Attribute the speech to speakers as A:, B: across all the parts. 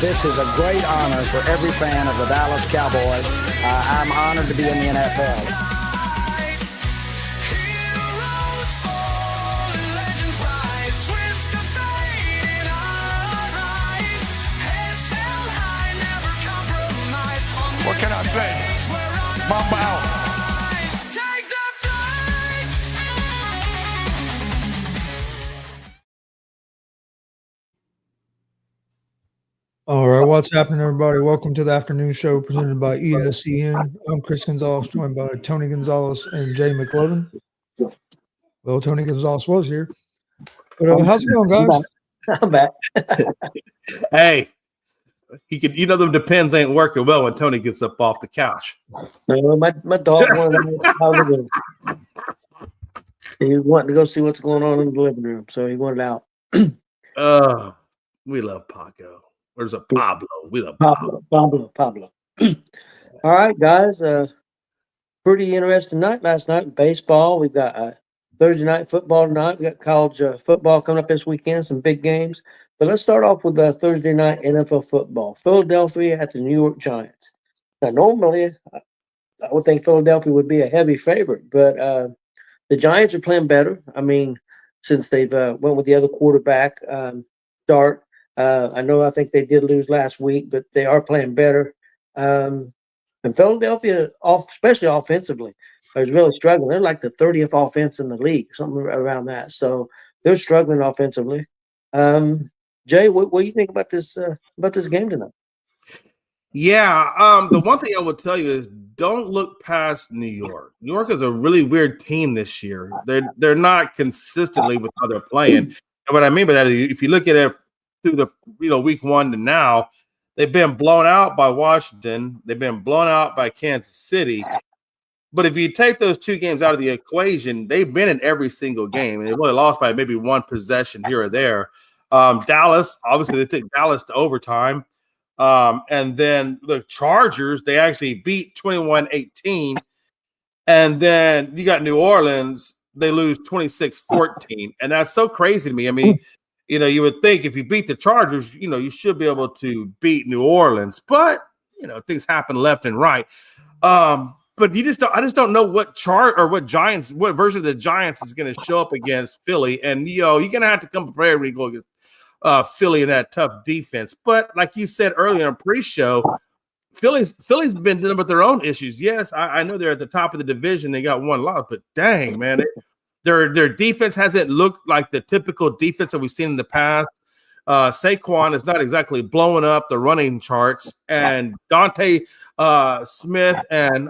A: This is a great honor for every fan of the Dallas Cowboys. I'm honored to be in the NFL.
B: What can I say? Mamba out.
C: All right, what's happening, everybody? Welcome to the afternoon show presented by ESCN. I'm Chris Gonzalez, joined by Tony Gonzalez and Jay McLovin. Well, Tony Gonzalez was here. But how's it going, guys?
D: I'm back.
E: Hey, them depends ain't working well when Tony gets up off the couch.
D: My dog wanted to he wanted to go see what's going on in the living room, so he wanted out.
E: We love Paco. There's a Pablo. We love Pablo.
D: Pablo. All right, guys. Pretty interesting night last night in baseball. We've got Thursday night football tonight. We got college football coming up this weekend, some big games. But let's start off with Thursday night NFL football. Philadelphia at the New York Giants. Now, normally, I would think Philadelphia would be a heavy favorite, but the Giants are playing better. I mean, since they've went with the other quarterback, Dart. I think they did lose last week, but they are playing better. And Philadelphia, especially offensively, is really struggling. They're like the 30th offense in the league, something around that. So they're struggling offensively. Jay, what do you think about this game tonight?
E: Yeah, the one thing I would tell you is don't look past New York. New York is a really weird team this year. They're not consistently with how they're playing. And what I mean by that is if you look at it through the week one to now, they've been blown out by Washington. They've been blown out by Kansas City. But if you take those two games out of the equation, they've been in every single game, and they've only lost by maybe one possession here or there. Dallas, obviously, they took Dallas to overtime. And then the Chargers, they actually beat 21-18. And then you got New Orleans, they lose 26-14. And that's so crazy to me. I mean, you would think if you beat the Chargers, you should be able to beat New Orleans. But, things happen left and right. But I just don't know what version of the Giants is going to show up against Philly. And, you're going to have to come prepared when you go against Philly in that tough defense. But like you said earlier in pre-show, Philly's been dealing with their own issues. Yes, I know they're at the top of the division. They got one loss, but dang, man, their defense hasn't looked like the typical defense that we've seen in the past. Saquon is not exactly blowing up the running charts, and Dante Smith and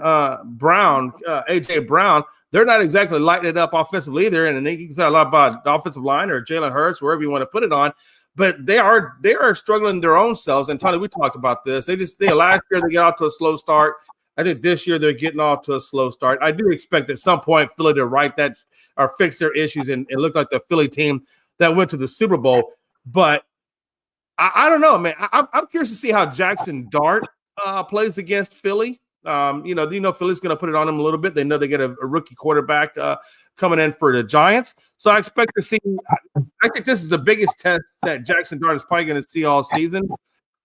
E: Brown, AJ Brown, they're not exactly lighting it up offensively either. And then you can say a lot about the offensive line or Jalen Hurts, wherever you want to put it on. But they are struggling their own selves. And Tony, we talked about this. Last year they got off to a slow start. I think this year they're getting off to a slow start. I do expect at some point Philly to right that or fix their issues and look like the Philly team that went to the Super Bowl. But I don't know, man. I'm curious to see how Jackson Dart plays against Philly. Philly's going to put it on them a little bit. They know they get a rookie quarterback coming in for the Giants. So I expect to see – I think this is the biggest test that Jackson Dart is probably going to see all season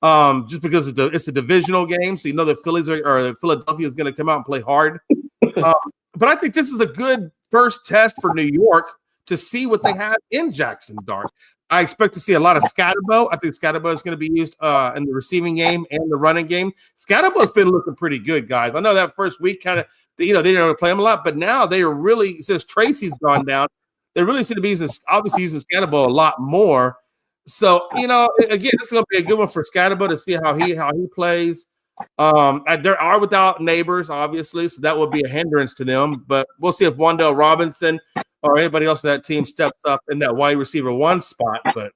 E: just because it's a divisional game. So the Philadelphia is going to come out and play hard. But I think this is a good first test for New York to see what they have in Jackson Dart. I expect to see a lot of Scatterbo. I think Scatterbo is going to be used in the receiving game and the running game. Scatterbo's been looking pretty good, guys. I know that first week kind of, they didn't play him a lot, but now they are really, since Tracy's gone down, they really seem to be using Scatterbo a lot more. So, again, this is going to be a good one for Scatterbo to see how he plays. They are without Neighbors, obviously, so that will be a hindrance to them. But we'll see if Wan'Dale Robinson or anybody else in that team steps up in that wide receiver one spot. But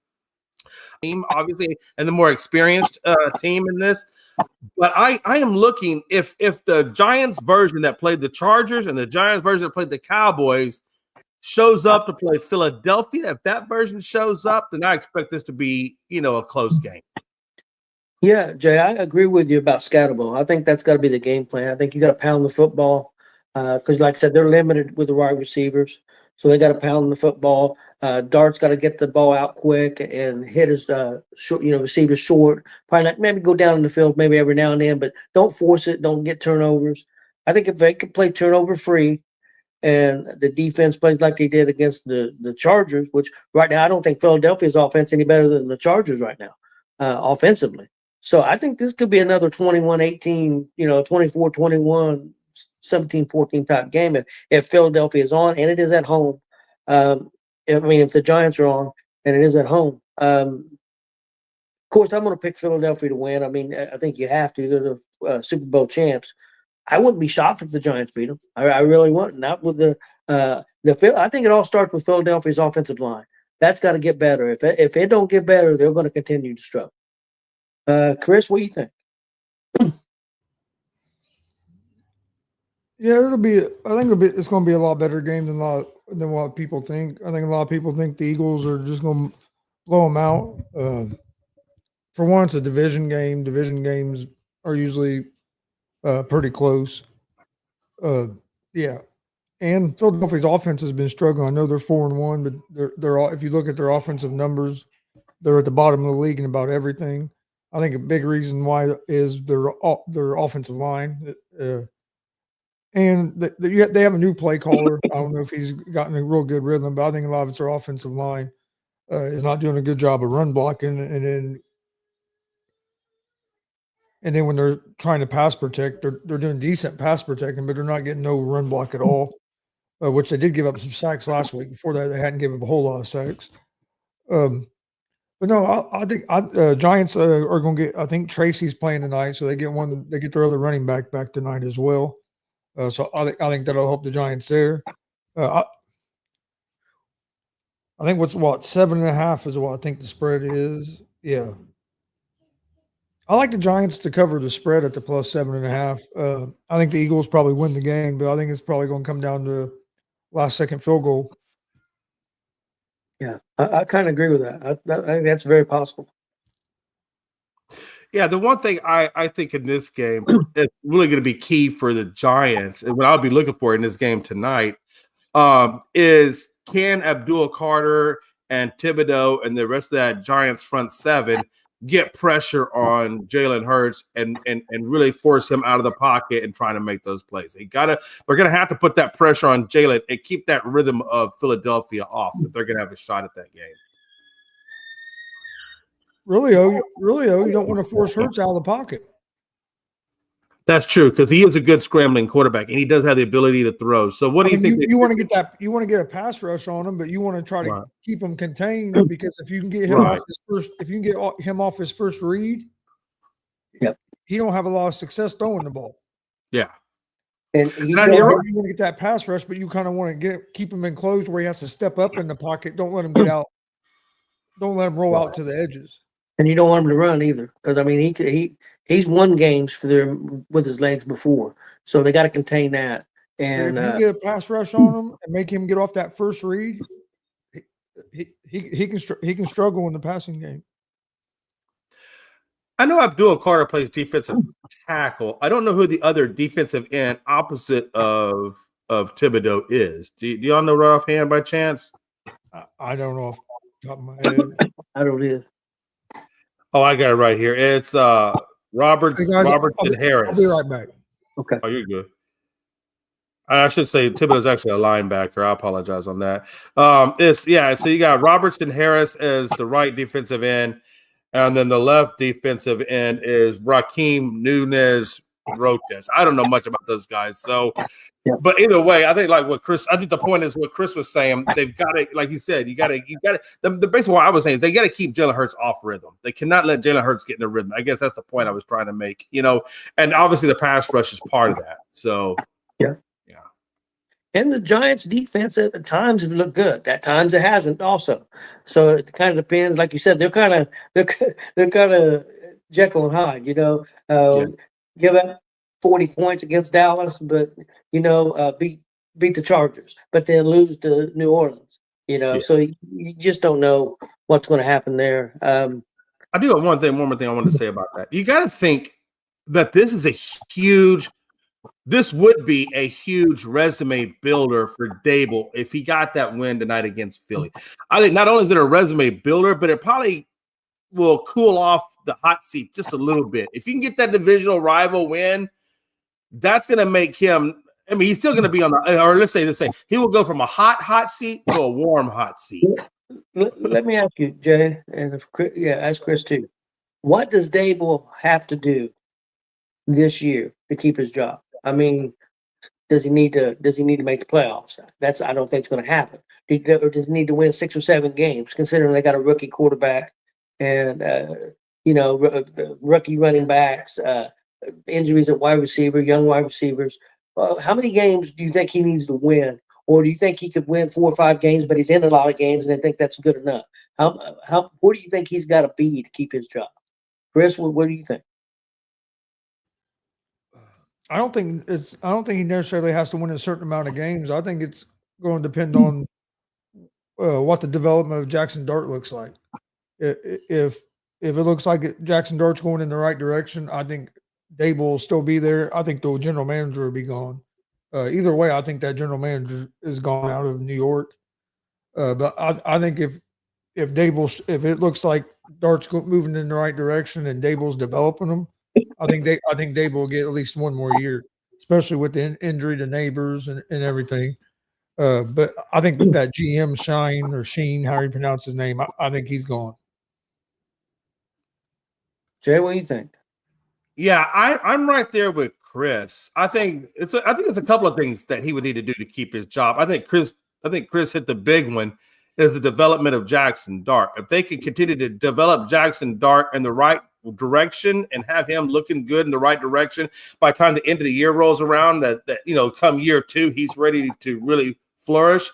E: team, obviously, and the more experienced team in this. But I am looking if the Giants version that played the Chargers and the Giants version that played the Cowboys shows up to play Philadelphia, if that version shows up, then I expect this to be, a close game.
D: Yeah, Jay, I agree with you about Scatterbo. I think that's got to be the game plan. I think you got to pound the football because, like I said, they're limited with the wide receivers. so they got to pound the football. Dart's got to get the ball out quick and hit his short, receivers short. Probably not, maybe go down in the field maybe every now and then, but don't force it. Don't get turnovers. I think if they could play turnover free, and the defense plays like they did against the Chargers, which right now I don't think Philadelphia's offense any better than the Chargers right now, offensively. So I think this could be another 21-18, 24-21, 17-14 type game if Philadelphia is on, and it is at home. If the Giants are on and it is at home. Of course, I'm going to pick Philadelphia to win. I mean, I think you have to. They're the Super Bowl champs. I wouldn't be shocked if the Giants beat them. I really wouldn't. Not with the I think it all starts with Philadelphia's offensive line. That's got to get better. If it don't get better, they're going to continue to struggle. Chris, what do you think?
C: Yeah, it's going to be a lot better game than what people think. I think a lot of people think the Eagles are just going to blow them out. For one, it's a division game. Division games are usually pretty close. Yeah, and Philadelphia's offense has been struggling. I know they're 4-1, but they're if you look at their offensive numbers, they're at the bottom of the league in about everything. I think a big reason why is their offensive line. And they have a new play caller. I don't know if he's gotten a real good rhythm, but I think a lot of it's their offensive line is not doing a good job of run blocking, and then when they're trying to pass protect, they're doing decent pass protecting, but they're not getting no run block at all. Which they did give up some sacks last week. Before that, they hadn't given up a whole lot of sacks. But no, I think Giants are going to get. I think Tracy's playing tonight, so they get one. They get their other running back tonight as well. So I think that'll help the Giants there. I think 7.5 is what I think the spread is. Yeah, I like the Giants to cover the spread at the plus 7.5. I think the Eagles probably win the game, but I think it's probably going to come down to last second field goal.
D: Yeah, I kind of agree with that. I think that's very possible.
E: Yeah, the one thing I think in this game it's really going to be key for the Giants, and what I'll be looking for in this game tonight, is can Abdul Carter and Thibodeau and the rest of that Giants front seven get pressure on Jalen Hurts and really force him out of the pocket and trying to make those plays. They're gonna have to put that pressure on Jalen and keep that rhythm of Philadelphia off if they're gonna have a shot at that game.
C: Really, you don't want to force Hurts out of the pocket.
E: That's true because he is a good scrambling quarterback and he does have the ability to throw. So what do you think?
C: You want to get that? You want to get a pass rush on him, but you want to try to keep him contained because if you can get him off his first read, he don't have a lot of success throwing the ball.
E: Yeah,
C: and you want to get that pass rush, but you kind of want to keep him enclosed where he has to step up in the pocket. Don't let him get out. Don't let him roll out to the edges.
D: And you don't want him to run either, because I mean he's won games with his legs before, so they got to contain that. And
C: if you get a pass rush on him and make him get off that first read, he can struggle in the passing game.
E: I know Abdul Carter plays defensive tackle. I don't know who the other defensive end opposite of Thibodeau is. Do y'all know right offhand by chance?
C: I don't know off the top of my head.
D: I don't either.
E: Oh, I got it right here. It's Robertson Harris.
C: I'll be right back.
D: Okay.
E: Oh, you're good. I should say Thibodeau is actually a linebacker. I apologize on that. So you got Robertson Harris as the right defensive end, and then the left defensive end is Raheem Nunez Roches. I don't know much about those guys. So, but either way, I think the point is what Chris was saying. They've got to, like you said, you got to. The basic what I was saying is they got to keep Jalen Hurts off rhythm. They cannot let Jalen Hurts get in the rhythm. I guess that's the point I was trying to make. And obviously the pass rush is part of that. So yeah.
D: And the Giants' defense at times have looked good. At times it hasn't. Also, so it kind of depends. Like you said, they're kind of Jekyll and Hyde. Give up 40 points against Dallas, but beat the Chargers, but then lose to New Orleans. So you just don't know what's going to happen there.
E: I do have one more thing I wanted to say about that. You got to think that this is a huge this would be a huge resume builder for Dable if he got that win tonight against Philly. I think not only is it a resume builder, but it probably will cool off the hot seat just a little bit. If you can get that divisional rival win, that's going to make him. I mean, he's still going to be on the, or let's say, he will go from a hot seat to a warm hot seat.
D: Let me ask you, Jay, and if Chris, ask Chris too. What does Dable have to do this year to keep his job? I mean, does he need to make the playoffs? I don't think it's going to happen. Or does he need to win 6 or 7 games, considering they got a rookie quarterback and rookie running backs, injuries at wide receiver, young wide receivers? How many games do you think he needs to win? Or do you think he could win 4 or 5 games, but he's in a lot of games and I think that's good enough? What do you think he's got to be to keep his job? Chris, what do you think?
C: I don't think he necessarily has to win a certain amount of games. I think it's going to depend on what the development of Jackson Dart looks like. If it looks like Jackson Dart's going in the right direction, I think Dable will still be there. I think the general manager will be gone. Either way, I think that general manager is gone out of New York. But I think if it looks like Dart's moving in the right direction and Dable's developing them, I think Dable will get at least one more year, especially with the injury to Neighbors and everything. But I think that GM Sheen, how you pronounce his name, I think he's gone.
D: Jay, what do you think?
E: Yeah, I'm right there with Chris. I think it's a couple of things that he would need to do to keep his job. I think Chris hit the big one is the development of Jackson Dart. If they can continue to develop Jackson Dart in the right direction and have him looking good in the right direction, by the time the end of the year rolls around, that come year 2, he's ready to really flourish.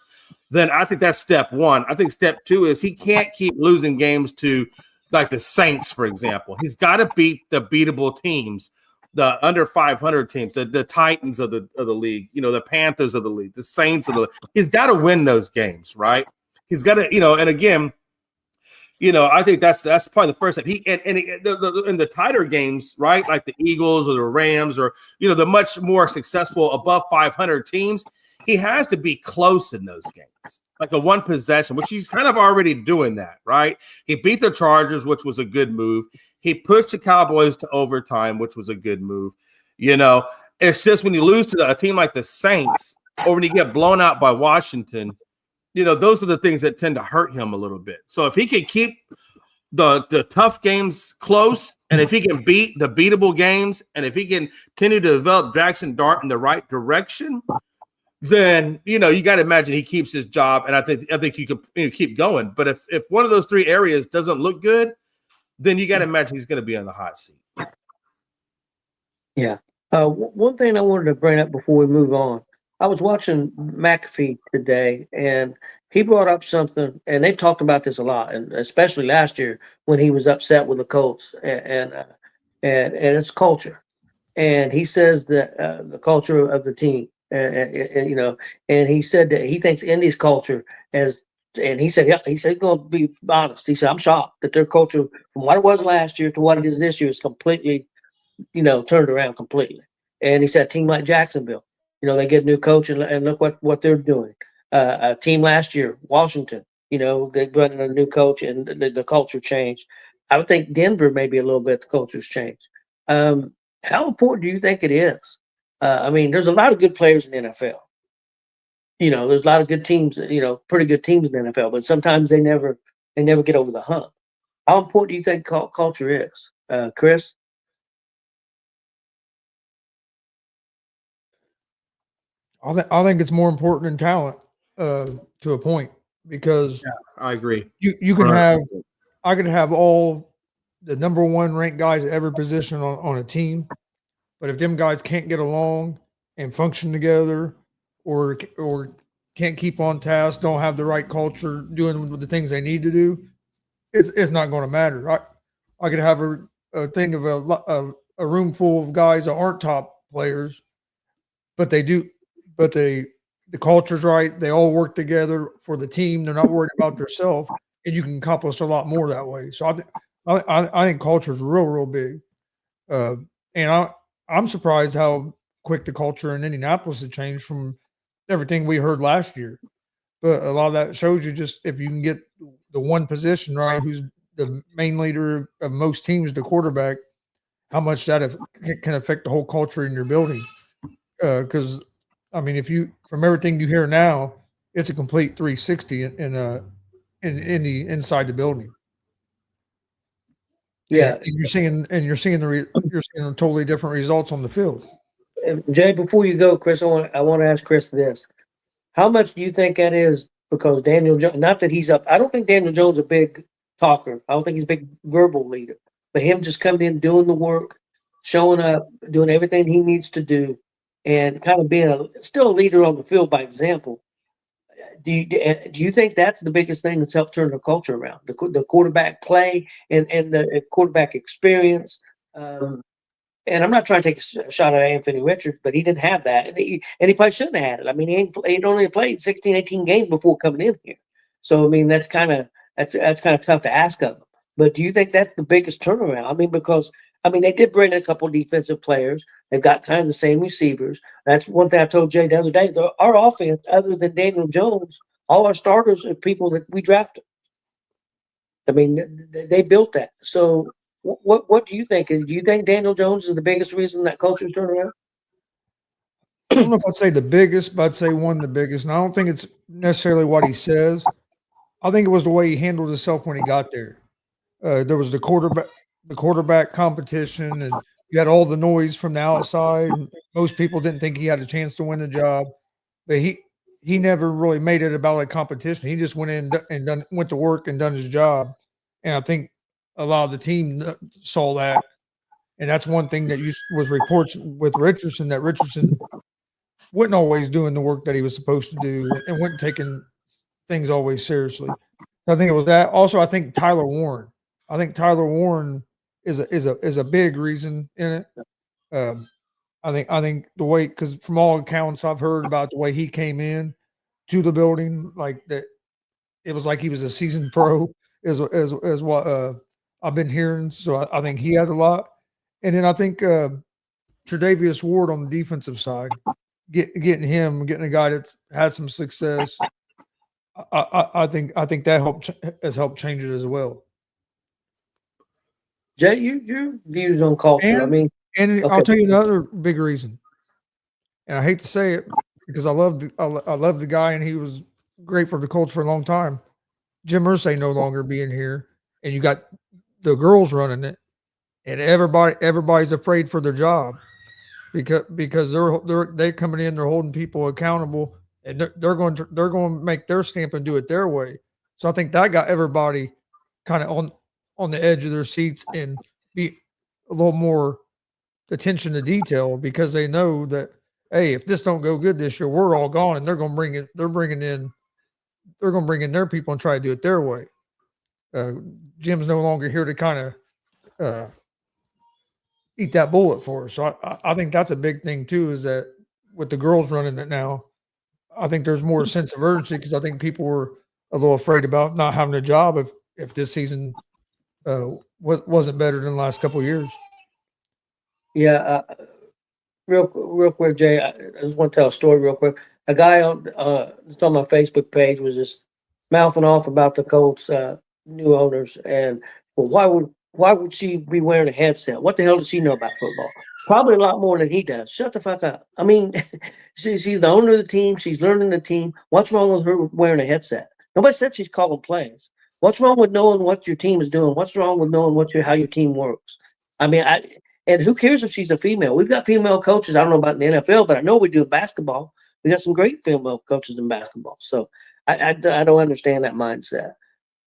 E: Then I think that's step 1. I think step 2 is he can't keep losing games to like the Saints, for example. He's got to beat the beatable teams, the under 500 teams, the Titans of the league, the Panthers of the league, the Saints of the league. He's got to win those games, right? He's got to, and again, I think that's probably the first step. In the tighter games, right, like the Eagles or the Rams or the much more successful above 500 teams, he has to be close in those games, like a one possession, which he's kind of already doing that, right? He beat the Chargers, which was a good move. He pushed the Cowboys to overtime, which was a good move. It's just when you lose to a team like the Saints or when you get blown out by Washington, those are the things that tend to hurt him a little bit. So if he can keep the tough games close, and if he can beat the beatable games, and if he can continue to develop Jackson Dart in the right direction, then you got to imagine he keeps his job. And I think you can keep going. But if one of those 3 areas doesn't look good, then you got to imagine he's going to be on the hot seat.
D: Yeah. One thing I wanted to bring up before we move on. I was watching McAfee today, and he brought up something, and they've talked about this a lot, and especially last year when he was upset with the Colts, and it's culture. And he says that the culture of the team, and he said that he thinks Indy's culture and he said he's going to be honest. He said, I'm shocked that their culture from what it was last year to what it is this year is completely, turned around completely. And he said, a team like Jacksonville, they get a new coach and look what they're doing. A team last year, Washington, they brought in a new coach and the culture changed. I would think Denver maybe a little bit the culture's changed. How important do you think it is? There's a lot of good players in the NFL. There's a lot of good teams, pretty good teams in the NFL, but sometimes they never get over the hump. How important do you think culture is, Chris?
C: I think it's more important than talent to a point, because
E: I agree.
C: You can I could have all the number 1 ranked guys at every position on a team, but if them guys can't get along and function together, or can't keep on task, don't have the right culture, doing the things they need to do, it's not going to matter. I could have a thing of a room full of guys that aren't top players, but the culture's right. They all work together for the team. They're not worried about themselves, and you can accomplish a lot more that way. So I think culture is real big. And I'm surprised how quick the culture in Indianapolis had changed from everything we heard last year. But a lot of that shows you just if you can get the one position right, who's the main leader of most teams, the quarterback, how much that can affect the whole culture in your building. Because I mean, if you from everything you hear now, it's a complete 360 in the inside the building.
D: Yeah,
C: And you're seeing totally different results on the field.
D: Jay, before you go, Chris, I want to ask Chris this. How much do you think that is? Because Daniel Jones, not that he's up, I don't think Daniel Jones is a big talker. I don't think he's a big verbal leader. But him just coming in, doing the work, showing up, doing everything he needs to do, and kind of being still a leader on the field by example. Do you think that's the biggest thing that's helped turn the culture around? The quarterback play and the quarterback experience. And I'm not trying to take a shot at Anthony Richards, but he didn't have that. And he probably shouldn't have had it. I mean, he'd only played 16, 18 games before coming in here. So, I mean, that's kind of tough to ask of him. But do you think that's the biggest turnaround? I mean, because, I mean, they did bring in a couple of defensive players. They've got kind of the same receivers. That's one thing I told Jay the other day. Our offense, other than Daniel Jones, all our starters are people that we drafted. I mean, they built that. So, what do you think? Do you think Daniel Jones is the biggest reason that culture's turned around?
C: I don't know if I'd say the biggest, but I'd say one of the biggest. And I don't think it's necessarily what he says. I think it was the way he handled himself when he got there. There was the quarterback competition, and you had all the noise from the outside. Most people didn't think he had a chance to win the job, but he never really made it about a competition. He just went in and went to work and done his job. And I think a lot of the team saw that, and that's one thing that was reports with Richardson, that Richardson wasn't always doing the work that he was supposed to do and wasn't taking things always seriously. So I think it was that. Also, I think Tyler Warren. I think Tyler Warren is a big reason in it. I think the way, because from all accounts I've heard about the way he came in to the building, like that, it was like he was a seasoned pro, is what I've been hearing. So I think he had a lot, and then I think Tre'Davious Ward on the defensive side, getting a guy that's had some success. I think that has helped change it as well.
D: Jay, your views on culture.
C: And
D: okay.
C: I'll tell you another big reason. And I hate to say it because I love the guy and he was great for the Colts for a long time. Jim Irsay no longer being here, and you got the girls running it, and everybody's afraid for their job because they're coming in, they're holding people accountable, and they're going to make their stamp and do it their way. So I think that got everybody kind of on the edge of their seats and be a little more attention to detail because they know that, hey, if this don't go good this year, we're all gone, and they're going to bring in their people and try to do it their way. Jim's no longer here to kind of eat that bullet for us. So I think that's a big thing too, is that with the girls running it now, I think there's more sense of urgency because I think people were a little afraid about not having a job if this season wasn't better than the last couple of years.
D: Yeah, real quick, Jay. I just want to tell a story real quick. A guy just on my Facebook page was just mouthing off about the Colts new owners and well, why would she be wearing a headset? What the hell does she know about football? Probably a lot more than he does. Shut the fuck up. I mean, she's the owner of the team. She's learning the team. What's wrong with her wearing a headset? Nobody said she's calling plays. What's wrong with knowing what your team is doing? What's wrong with knowing how your team works? I mean, and who cares if she's a female? We've got female coaches. I don't know about in the NFL, but I know we do in basketball. We got some great female coaches in basketball. So I don't understand that mindset.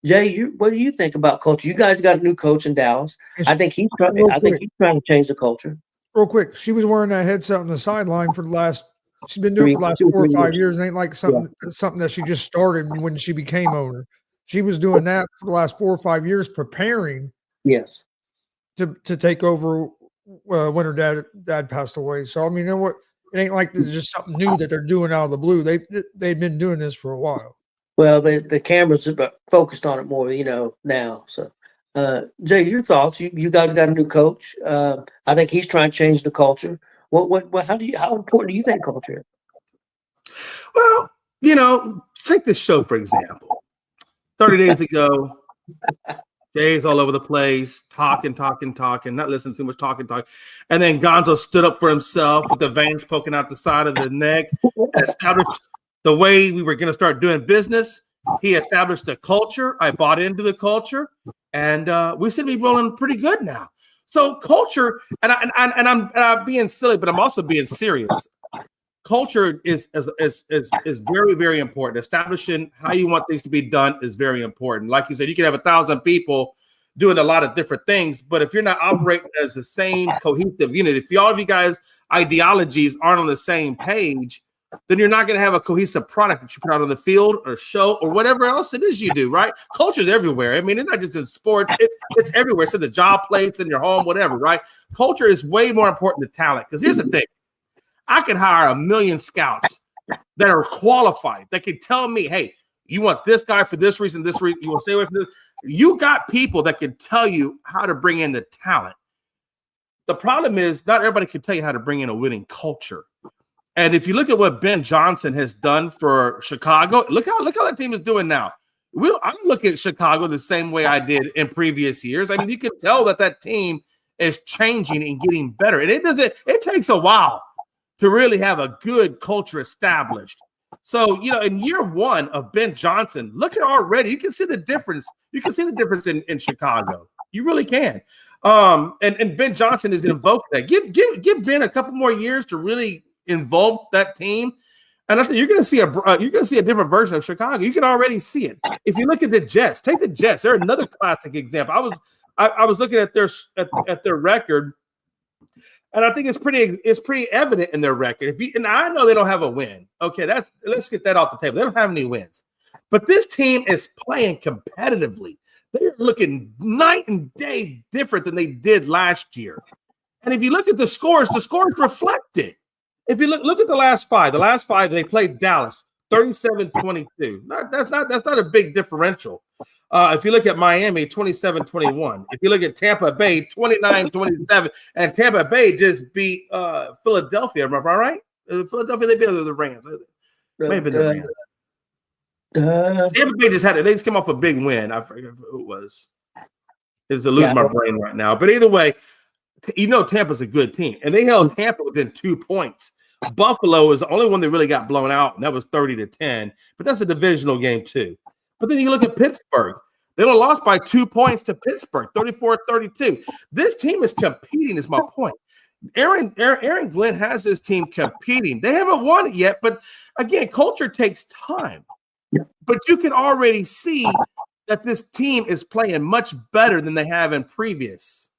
D: Jay, what do you think about culture? You guys got a new coach in Dallas. I think he's trying to change the culture.
C: Real quick, she was wearing that headset on the sideline for the last. She's been doing it for the last 4 or 5 years. It ain't like something that she just started when she became owner. She was doing that for the last 4 or 5 years, preparing.
D: Yes.
C: To take over when her dad passed away. So I mean, you know what? It ain't like it's just something new that they're doing out of the blue. They've been doing this for a while.
D: Well, the cameras are focused on it more, now. So, Jay, your thoughts? You guys got a new coach. I think he's trying to change the culture. How important do you think culture is?
E: Well, take this show, for example. 30 days ago, Jay's all over the place, talking, not listening too much, talking. And then Gonzo stood up for himself with the veins poking out the side of the neck, established the way we were going to start doing business. He established a culture. I bought into the culture, and we seem to be rolling pretty good now. So culture, and I'm being silly, but I'm also being serious. Culture is very, very important. Establishing how you want things to be done is very important. Like you said, you can have 1,000 people doing a lot of different things, but if you're not operating as the same cohesive unit, if all of you guys' ideologies aren't on the same page, then you're not going to have a cohesive product that you put out on the field or show or whatever else it is you do, right? Culture is everywhere. I mean, it's not just in sports. It's everywhere. It's in the job place, in your home, whatever, right? Culture is way more important than talent, because here's the thing. I can hire 1 million scouts that are qualified, that can tell me, hey, you want this guy for this reason, you want to stay away from this. You got people that can tell you how to bring in the talent. The problem is not everybody can tell you how to bring in a winning culture. And if you look at what Ben Johnson has done for Chicago, look how that team is doing now. I don't look at Chicago the same way I did in previous years. I mean, you can tell that team is changing and getting better. And it takes a while to really have a good culture established. So, in year one of Ben Johnson, look at already, you can see the difference. You can see the difference in Chicago. You really can. And Ben Johnson is invoking that. Give Ben a couple more years to really invoke that team. And I think you're going to see a different version of Chicago. You can already see it. If you look at the Jets, take the Jets. They're another classic example. I was looking at their record. And I think it's pretty evident in their record. And I know they don't have a win. Okay, let's get that off the table. They don't have any wins. But this team is playing competitively. They're looking night and day different than they did last year. And if you look at the scores reflect it. If you look at the last five they played Dallas 37-22. That's not a big differential. If you look at Miami, 27-21. If you look at Tampa Bay, 29-27. And Tampa Bay just beat Philadelphia. Am I right? Philadelphia, they beat the Rams. Maybe the Rams. Tampa Bay they just came off a big win. I forget who it was. It's eluding my brain right now. But either way, Tampa's a good team. And they held Tampa within 2 points. Buffalo is the only one that really got blown out, and that was 30-10. But that's a divisional game too. But then you look at Pittsburgh. They only lost by 2 points to Pittsburgh, 34-32. This team is competing, is my point. Aaron Glenn has his team competing. They haven't won it yet, but again, culture takes time. But you can already see that this team is playing much better than they have in previous.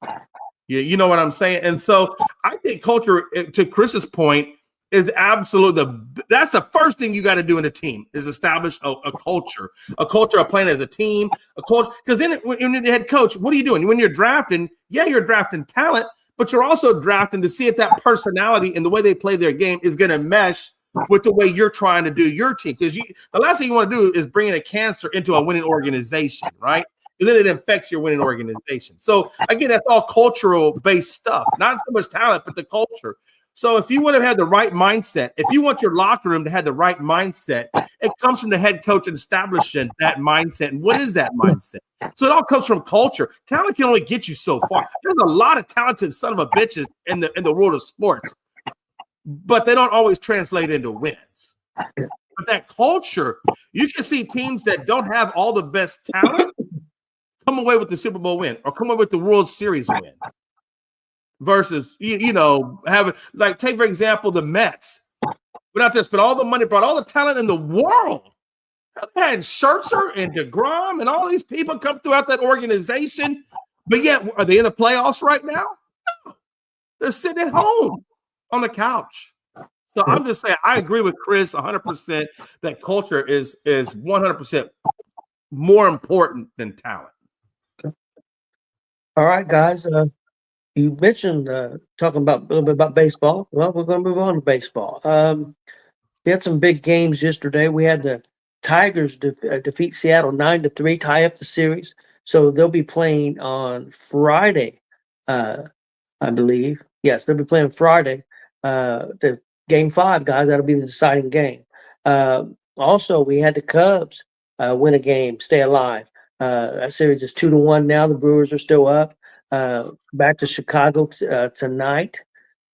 E: You know what I'm saying? And so I think culture, to Chris's point, is that's the first thing you got to do in a team is establish a culture of playing as a team, a culture. Because then when you're the head coach, what are you doing? When you're drafting, you're drafting talent, but you're also drafting to see if that personality and the way they play their game is going to mesh with the way you're trying to do your team. Because the last thing you want to do is bring in a cancer into a winning organization, right? And then it infects your winning organization. So again, that's all cultural based stuff, not so much talent, but the culture. So if you want to have the right mindset, if you want your locker room to have the right mindset, it comes from the head coach and establishing that mindset. And what is that mindset? So it all comes from culture. Talent can only get you so far. There's a lot of talented son of a bitches in the world of sports, but they don't always translate into wins. But that culture, you can see teams that don't have all the best talent come away with the Super Bowl win or come away with the World Series win. Versus, having, like, take, for example, the Mets. Went out there, spent all the money, brought all the talent in the world. They had Scherzer and DeGrom and all these people come throughout that organization. But yet, are they in the playoffs right now? No. They're sitting at home on the couch. So I'm just saying, I agree with Chris 100% that culture is 100% more important than talent.
D: All right, guys. You mentioned talking about a little bit about baseball. Well, we're going to move on to baseball. We had some big games yesterday. We had the Tigers defeat Seattle 9-3, tie up the series. So they'll be playing on Friday, I believe. Yes, they'll be playing Friday The game 5, guys, that'll be the deciding game. Also, we had the Cubs win a game, stay alive. That series is 2-1 now. The Brewers are still up. Back to Chicago tonight.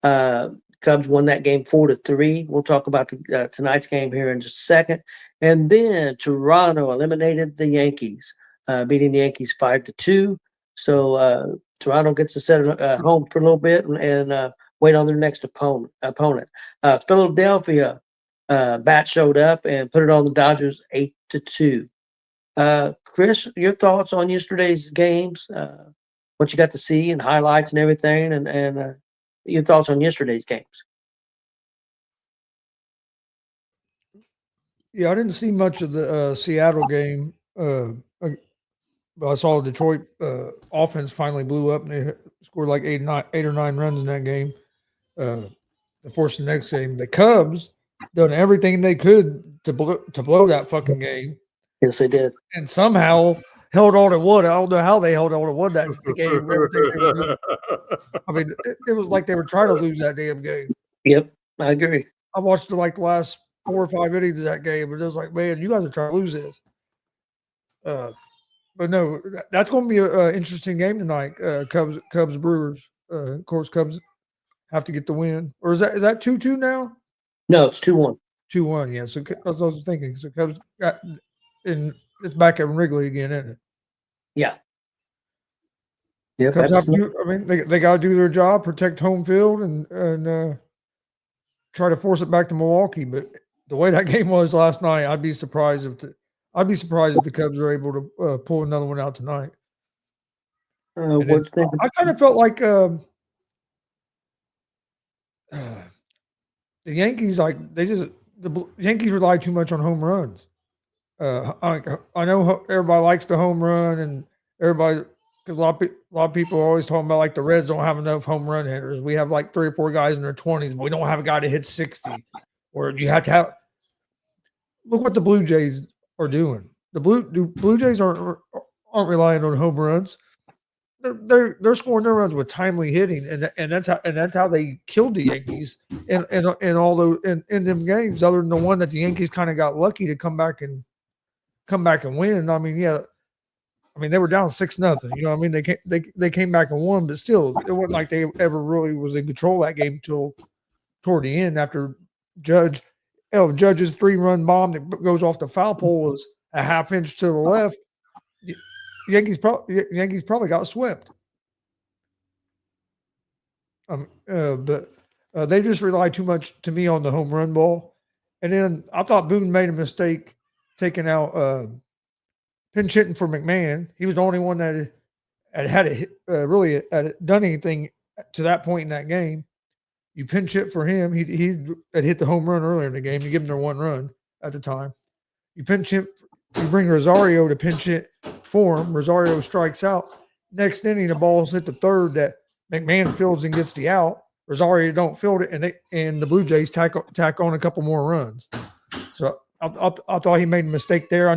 D: Cubs won that game 4-3. We'll talk about tonight's game here in just a second. And then Toronto eliminated the Yankees, beating the Yankees 5-2. So Toronto gets to set home for a little bit and wait on their next opponent. Philadelphia bat showed up and put it on the Dodgers 8-2. Chris, your thoughts on yesterday's games? What you got to see and highlights and everything, and your thoughts on yesterday's games?
C: Yeah, I didn't see much of the Seattle game. I saw the Detroit offense finally blew up and they scored like 8 or 9 runs in that game. To force the next game, the Cubs done everything they could to blow that fucking game.
D: Yes, they did,
C: and somehow held on to wood. I don't know how they held on to wood that game. I mean, it was like they were trying to lose that damn game.
D: Yep, I agree.
C: I watched the last 4 or 5 innings of that game, and it was like, man, you guys are trying to lose this. But no, that's going to be an interesting game tonight. Cubs Brewers. Of course, Cubs have to get the win. Or is that 2-2 now?
D: No, it's 2-1.
C: 2-1, yeah. So that's what I was thinking. So Cubs got and it's back at Wrigley again, isn't it?
D: Yeah. Yeah.
C: They got to do their job, protect home field, and try to force it back to Milwaukee. But the way that game was last night, I'd be surprised if the Cubs are able to pull another one out tonight. I kind of felt like the Yankees, the Yankees rely too much on home runs. I know everybody likes the home run, and everybody, because a lot of people are always talking about like the Reds don't have enough home run hitters. We have like 3 or 4 guys in their 20s, but we don't have a guy to hit 60. Or you have to have. Look what the Blue Jays are doing. The Blue Jays aren't relying on home runs. They're scoring their runs with timely hitting, and that's how they killed the Yankees in all those in them games. Other than the one that the Yankees kind of got lucky to come back and win. I mean, yeah, they were down 6-0. You know, what I mean, they came back and won, but still, it wasn't like they ever really was in control of that game till toward the end after Judge's 3-run bomb that goes off the foul pole was a half inch to the left. Yankees probably got swept. But they just rely too much to me on the home run ball. And then I thought Boone made a mistake taking out pinch hitting for McMahon. He was the only one that had done anything to that point in that game. You pinch hit for him. He had hit the home run earlier in the game to give him their 1 run at the time. You pinch hit. You bring Rosario to pinch hit for him. Rosario strikes out. Next inning, the ball's hit the third that McMahon fields and gets the out. Rosario don't field it, and the Blue Jays tack on a couple more runs. So I thought he made a mistake there.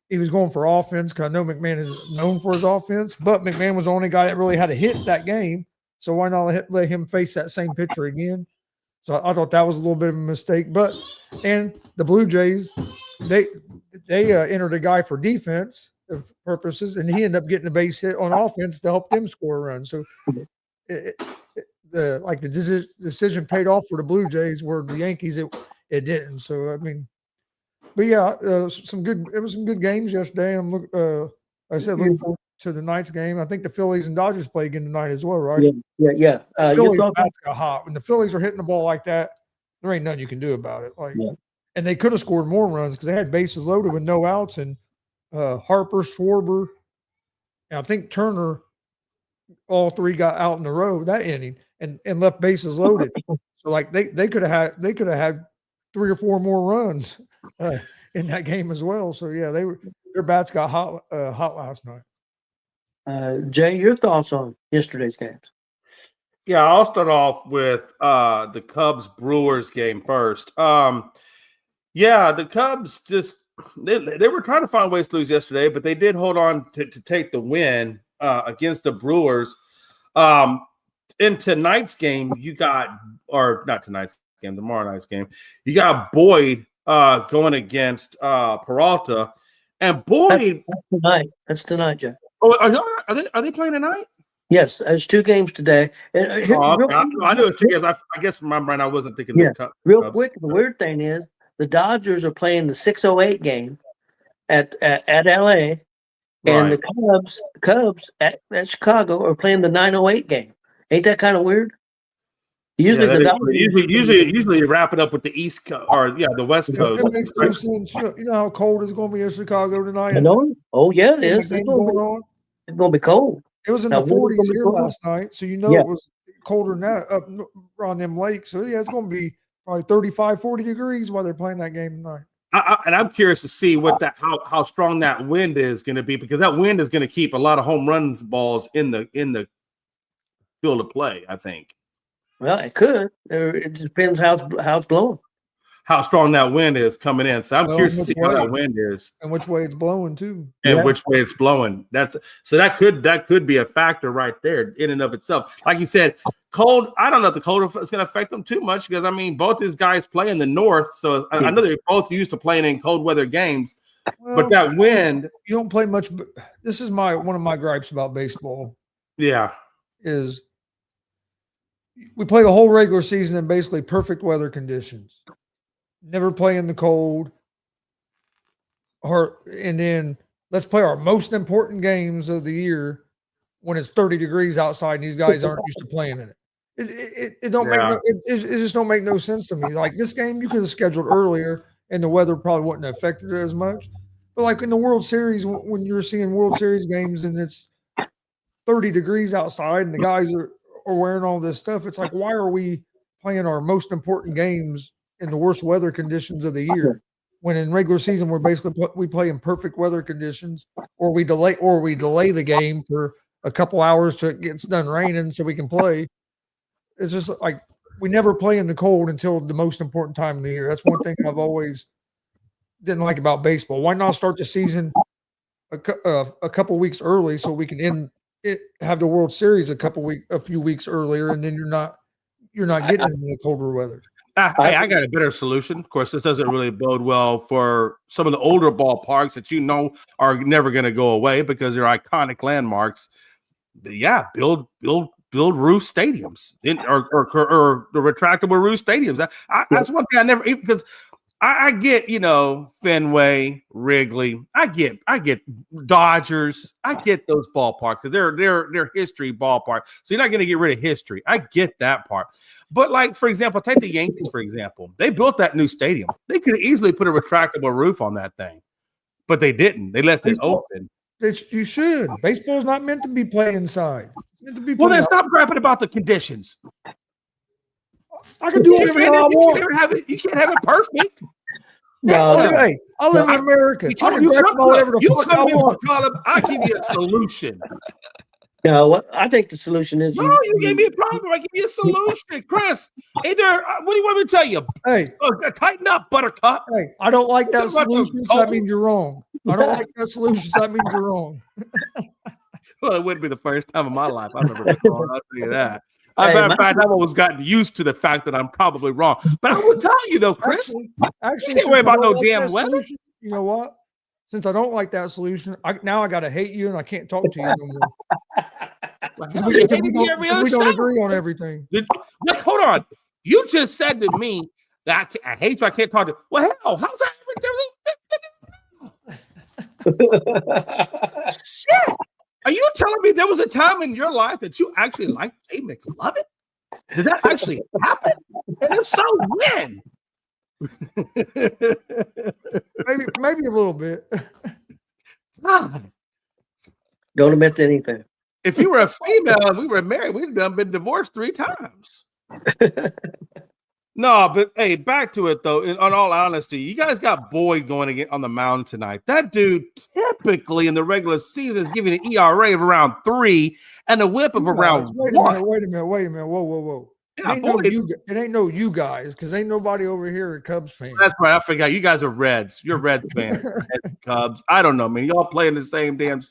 C: He was going for offense because I know McMahon is known for his offense, but McMahon was the only guy that really had a hit that game. So why not let him face that same pitcher again? So I thought that was a little bit of a mistake. And the Blue Jays, they entered a guy for defense purposes, and he ended up getting a base hit on offense to help them score a run. So the decision paid off for the Blue Jays, where the Yankees it didn't. So I mean, but yeah, it was some good games yesterday. I'm looking forward to the night's game. I think the Phillies and Dodgers play again tonight as well, right?
D: Yeah.
C: The Phillies bats got hot. When the Phillies are hitting the ball like that, there ain't nothing you can do about it. And they could have scored more runs because they had bases loaded with no outs, and Harper, Schwarber, and I think Turner, all 3 got out in a row that inning and left bases loaded. So they could have had 3 or 4 more runs in that game as well. So yeah, their bats got hot last night.
D: Jay, your thoughts on yesterday's games?
E: Yeah, I'll start off with the Cubs Brewers game first. Yeah, the Cubs just they were trying to find ways to lose yesterday, but they did hold on to take the win against the Brewers. in tonight's game, you got, or not tonight's game, tomorrow night's game, you got Boyd going against Peralta, and Boyd.
D: That's tonight, Jeff.
E: Oh, are they playing tonight?
D: Yes, there's 2 games today. And
E: Okay. I knew it was 2 games. I guess from my brain, I wasn't thinking.
D: Yeah.
E: The
D: Real
E: Cubs.
D: quick, the weird thing is the Dodgers are playing the 6:08 game at LA, and
E: Right.
D: the Cubs at Chicago are playing the 9:08 game. Ain't that kind of weird? Usually
E: Yeah,
D: the Dodgers
E: usually you wrap it up with the East Coast or the West Coast.
C: It makes no sense. You know how cold it's going to be in Chicago tonight?
D: I know. Oh yeah, it is.
C: It's going
D: to be cold.
C: It was in
D: Now,
C: the
D: when is it
C: 40s
D: gonna be
C: here
D: cold?
C: last night, so you know
D: Yeah.
C: it was colder than that up around them lakes. So yeah, it's going to be probably 35, 40 degrees while they're playing that game tonight.
E: And I'm curious to see what how strong that wind is going to be, because that wind is going to keep a lot of home runs balls in the field of play. I think.
D: Well, it could. It depends how it's blowing.
E: How strong that wind is coming in. So I'm
C: Well,
E: curious to see how
C: way?
E: that wind is
C: And which way it's blowing too.
E: and
D: Yeah.
E: which way it's blowing. That could be a factor right there in and of itself. Like you said, cold. I don't know if the cold is going to affect them too much, because I mean both these guys play in the north, so I know they're both used to playing in cold weather games.
C: Well,
E: But that wind,
C: you don't play much. This is one of my gripes about baseball
E: yeah,
C: is we play the whole regular season in basically perfect weather conditions. Never play in the cold. And then let's play our most important games of the year when it's 30 degrees outside and these guys aren't used to playing in it. It don't make it just don't make no sense to me. Like this game, you could have scheduled earlier, and the weather probably wouldn't have affected it as much. But like in the World Series, when you're seeing World Series games and it's 30 degrees outside and the guys are wearing all this stuff, it's like, why are we playing our most important games in the worst weather conditions of the year? When in regular season we play in perfect weather conditions, or we delay the game for a couple hours till it gets done raining so we can play. It's just like we never play in the cold until the most important time of the year. That's one thing I've always didn't like about baseball. Why not start the season a couple weeks early so we can have the World Series a few weeks earlier, and then you're not getting into the colder weather.
E: I got a better solution. Of course, this doesn't really bode well for some of the older ballparks that are never going to go away because they're iconic landmarks. But yeah, build roof stadiums or the retractable roof stadiums. That's one thing I never, because I get, Fenway, Wrigley. I get Dodgers. I get those ballparks because they're history ballpark. So you're not going to get rid of history. I get that part. But like, for example, take the Yankees, for example. They built that new stadium. They could easily put a retractable roof on that thing, but they didn't. They left it open.
C: You should. Baseball's not meant to be played inside. It's meant to be.
E: Well, then stop grapping about the conditions.
C: I can do whatever I want.
E: You can't have it perfect.
D: No.
C: Hey, I live in America. I can grab whatever the fuck I want.
E: I give you a solution.
D: No, I think the solution is
E: you gave me a problem. I give you a solution, Chris. Either what do you want me to tell you?
C: Hey,
E: tighten up, Buttercup.
C: Hey, I don't like that solution, so that means you're wrong. I don't like that solution, so that means you're wrong.
E: Well, it wouldn't be the first time in my life I've ever been wrong. I'll tell you that. In fact, I've always gotten used to the fact that I'm probably wrong. But I will tell you though, Chris,
C: actually
E: you can't worry about no damn weather.
C: You know what? Since I don't like that solution, now I got to hate you and I can't talk to you no more. We don't agree on everything.
E: Hold on. You just said to me that I hate you. I can't talk to you. Well, hell, how's that? Shit. Are you telling me there was a time in your life that you actually liked Jay McLovin? Did that actually happen? And if so, when?
C: maybe a little bit.
E: God.
D: Don't admit to anything.
E: If you were a female and we were married, we'd have been divorced 3 times. No, but hey, back to it though. In all honesty, you guys got Boyd going again on the mound tonight. That dude typically in the regular season is giving an ERA of around 3 and a WHIP of around 1.
C: Wait a minute. Whoa.
E: Yeah,
C: it ain't no you guys, because ain't nobody over here a Cubs fan.
E: That's right. I forgot. You guys are Reds. You're Reds fans. Cubs. I don't know, man. Y'all play in the same damn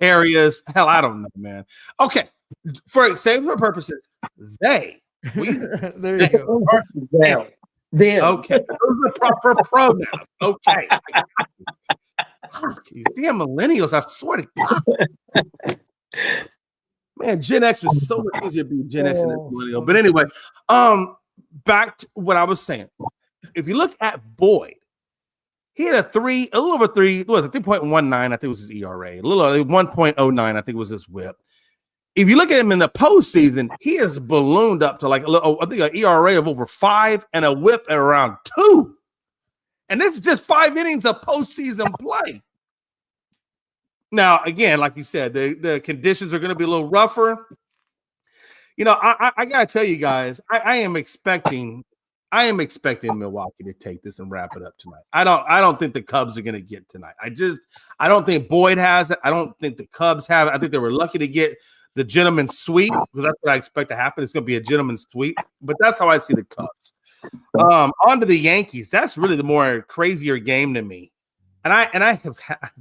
E: areas. Hell, I don't know, man. Okay. for example purposes, they.
C: There you go.
D: Them.
E: Okay, those are proper pronouns. Okay. Fuck, these damn millennials, I swear to God. Man, Gen X was so much easier to be Gen X than millennial. But anyway, back to what I was saying. If you look at Boyd, he had a little over 3, what was it, 3.19, I think was his ERA. A little over 1.09, I think was his whip. If you look at him in the postseason, he has ballooned up to like I think an ERA of over 5 and a whip at around 2. And this is just 5 innings of postseason play. Now, again, like you said, the conditions are going to be a little rougher. You know, I got to tell you guys, I am expecting Milwaukee to take this and wrap it up tonight. I don't think the Cubs are going to get tonight. I don't think Boyd has it. I don't think the Cubs have it. I think they were lucky to get the gentleman's sweep because that's what I expect to happen. It's going to be a gentleman's sweep, but that's how I see the Cubs. On to the Yankees. That's really the more crazier game to me. And I have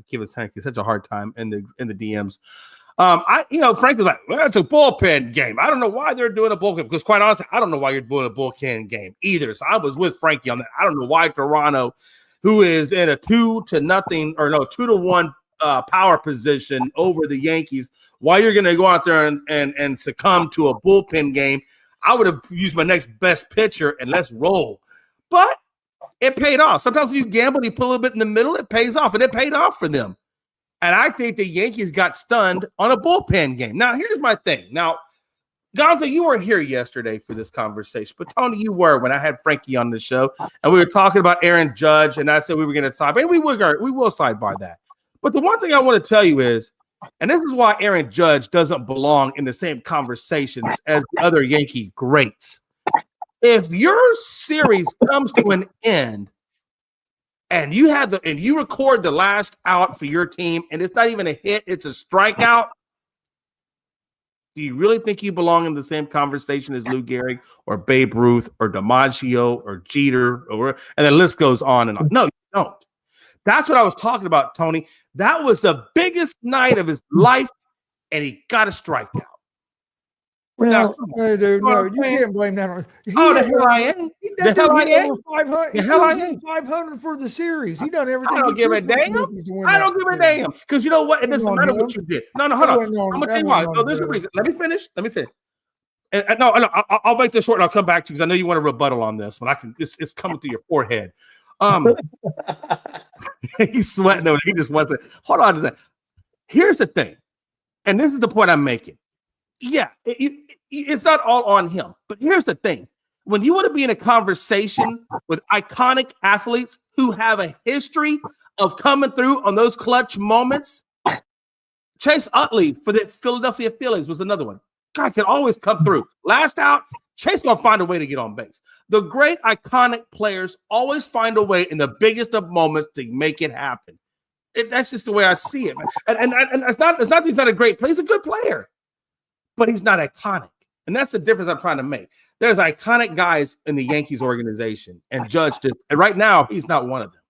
E: given such a hard time in the DMs. Frank was like, well, it's a bullpen game. I don't know why they're doing a bullpen because quite honestly, I don't know why you're doing a bullpen game either. So I was with Frankie on that. I don't know why Toronto, who is in a 2-1 power position over the Yankees, why you're going to go out there and succumb to a bullpen game. I would have used my next best pitcher and let's roll. But it paid off. Sometimes when you gamble and you put a little bit in the middle, it pays off, and it paid off for them. And I think the Yankees got stunned on a bullpen game. Now, here's my thing. Now, Gonzo, you weren't here yesterday for this conversation, but Tony, you were when I had Frankie on the show, and we were talking about Aaron Judge, and I said we were going to side, and we will side by that. But the one thing I want to tell you is, and this is why Aaron Judge doesn't belong in the same conversations as the other Yankee greats. If your series comes to an end and you record the last out for your team and it's not even a hit, it's a strikeout, do you really think you belong in the same conversation as Lou Gehrig or Babe Ruth or DiMaggio or Jeter and the list goes on and on? No, you don't. That's what I was talking about, Tony. That was the biggest night of his life, and he got a strikeout.
D: Well,
C: Hey, dude, no, you can't blame that on.
E: The hell I am. The hell I am.
C: 500.
E: The hell I am.
C: 500 for the series. He done everything.
E: I don't give a damn. I don't give a damn. Because you know what? It doesn't matter what you did. No, hold on. I'm going to tell you why. No, there's a reason. Let me finish. And no, I'll make this short and I'll come back to you because I know you want a rebuttal on this, but it's coming through your forehead. He's sweating over. He just wants to hold on to that. Here's the thing, and this is the point I'm making. Yeah, it's not all on him, but here's the thing: when you want to be in a conversation with iconic athletes who have a history of coming through on those clutch moments, Chase Utley for the Philadelphia Phillies was another one. Guy can always come through. Last out, Chase gonna find a way to get on base. The great iconic players always find a way in the biggest of moments to make it happen. That's just the way I see it, man. And it's not that he's not a great player. He's a good player, but he's not iconic. And that's the difference I'm trying to make. There's iconic guys in the Yankees organization, and Judge and right now he's not one of them.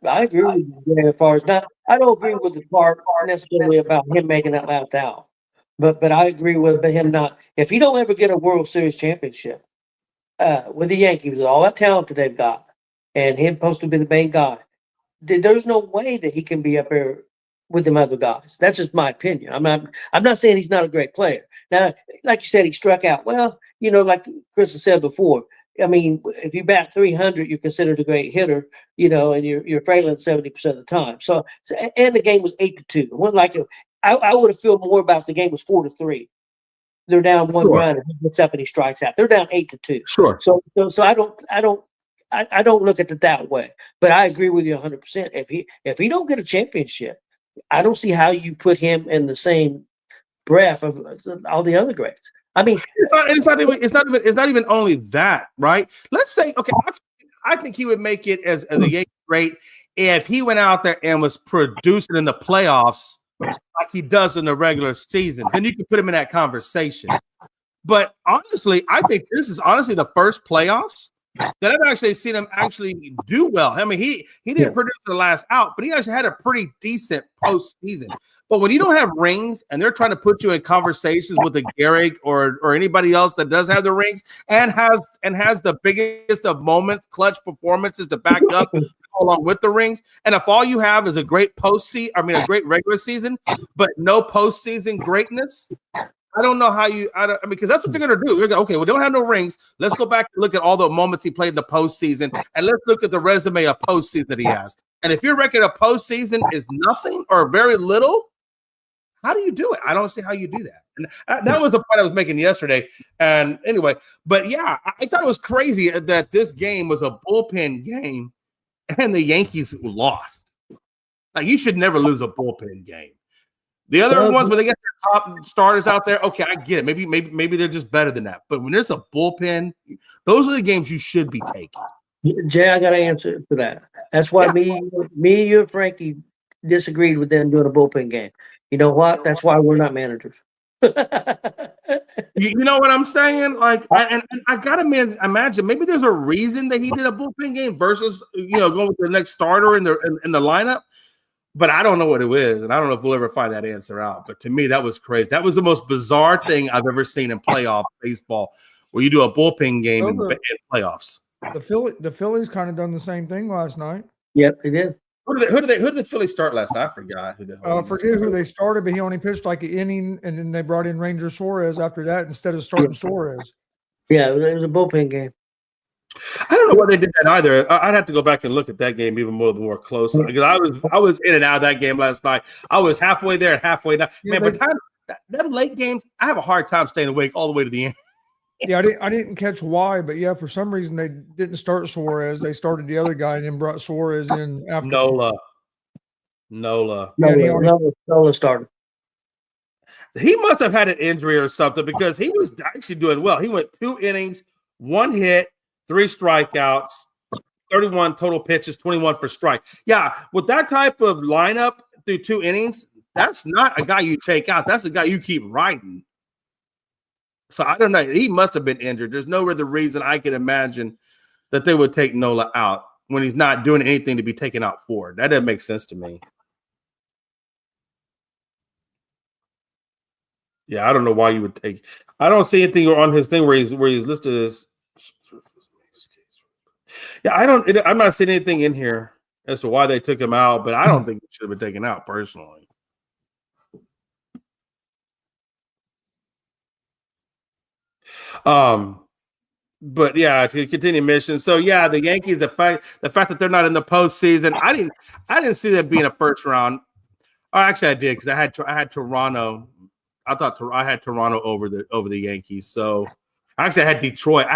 D: I agree with you as far as not. I don't agree with the part necessarily about him making that last out. But I agree with him not. If he don't ever get a World Series championship with the Yankees, with all that talent that they've got, and him supposed to be the main guy, there's no way that he can be up there with them other guys. That's just my opinion. I'm not saying he's not a great player. Now, like you said, he struck out. Well, like Chris has said before. I mean, if you bat 300, you're considered a great hitter, and you're failing 70% of the time. So, and the game was 8-2. It wasn't like I would have felt more about if the game was 4-3. They're down one run and he gets up and he strikes out. They're down 8-2.
E: Sure.
D: So I don't look at it that way. But I agree with you 100%. If he don't get a championship, I don't see how you put him in the same breath of all the other greats. I mean,
E: it's not even only that, right? Let's say, okay, I think he would make it as a Yankee great if he went out there and was producing in the playoffs like he does in the regular season. Then you can put him in that conversation. But honestly, I think this is honestly the first playoffs that I've actually seen him actually do well. I mean, he didn't produce the last out, but he actually had a pretty decent postseason. But when you don't have rings and they're trying to put you in conversations with a Garrick or anybody else that does have the rings and has the biggest of moments, clutch performances to back up along with the rings, and if all you have is a great a great regular season, but no postseason greatness, I don't know how because that's what they're going to do. They're going, okay, we don't have no rings. Let's go back and look at all the moments he played in the postseason, and let's look at the resume of postseason that he has. And if your record of postseason is nothing or very little, how do you do it? I don't see how you do that. And that was the point I was making yesterday. And anyway, but yeah, I thought it was crazy that this game was a bullpen game and the Yankees lost. Like, you should never lose a bullpen game. The other ones where they get their top starters out there, okay, I get it. Maybe they're just better than that. But when there's a bullpen, those are the games you should be taking.
D: Jay, I got to answer for that. That's why me, you, and Frankie disagreed with them doing a bullpen game. You know what? That's why we're not managers.
E: You know what I'm saying? Like, and I gotta imagine maybe there's a reason that he did a bullpen game versus going with the next starter in the lineup. But I don't know what it is, and I don't know if we'll ever find that answer out. But to me, that was crazy. That was the most bizarre thing I've ever seen in playoff baseball, where you do a bullpen game in playoffs.
C: The Phillies kind of done the same thing last night.
D: Yep, they did.
E: Who did the Phillies start last night? I forgot.
C: I forget who they started, but he only pitched like an inning, and then they brought in Ranger Suarez after that instead of starting Suarez.
D: Yeah, it was a bullpen game.
E: I don't know why they did that either. I'd have to go back and look at that game even more closely, because I was in and out of that game last night. I was halfway there and halfway down.
C: Yeah,
E: Man, them late games, I have a hard time staying awake all the way to the end.
C: Yeah, I didn't catch why, but yeah, for some reason they didn't start Suarez. They started the other guy and then brought Suarez in after.
E: Nola
D: started.
E: He must have had an injury or something, because he was actually doing well. He went 2 innings, 1 hit, 3 strikeouts, 31 total pitches, 21 for strike. Yeah, with that type of lineup through 2 innings, that's not a guy you take out. That's a guy you keep riding. So I don't know. He must have been injured. There's no other reason I can imagine that they would take Nola out when he's not doing anything to be taken out for. That doesn't make sense to me. Yeah, I don't know why you would take. I don't see anything on his thing where he's listed as. Yeah, I'm not seeing anything in here as to why they took him out, but I don't think he should have been taken out personally. But yeah, to continue mission. So yeah, the Yankees, the fact that they're not in the postseason, I didn't see them being a first round. Oh, actually, I did, because I had Toronto. I thought I had Toronto over the Yankees. So actually, I had Detroit.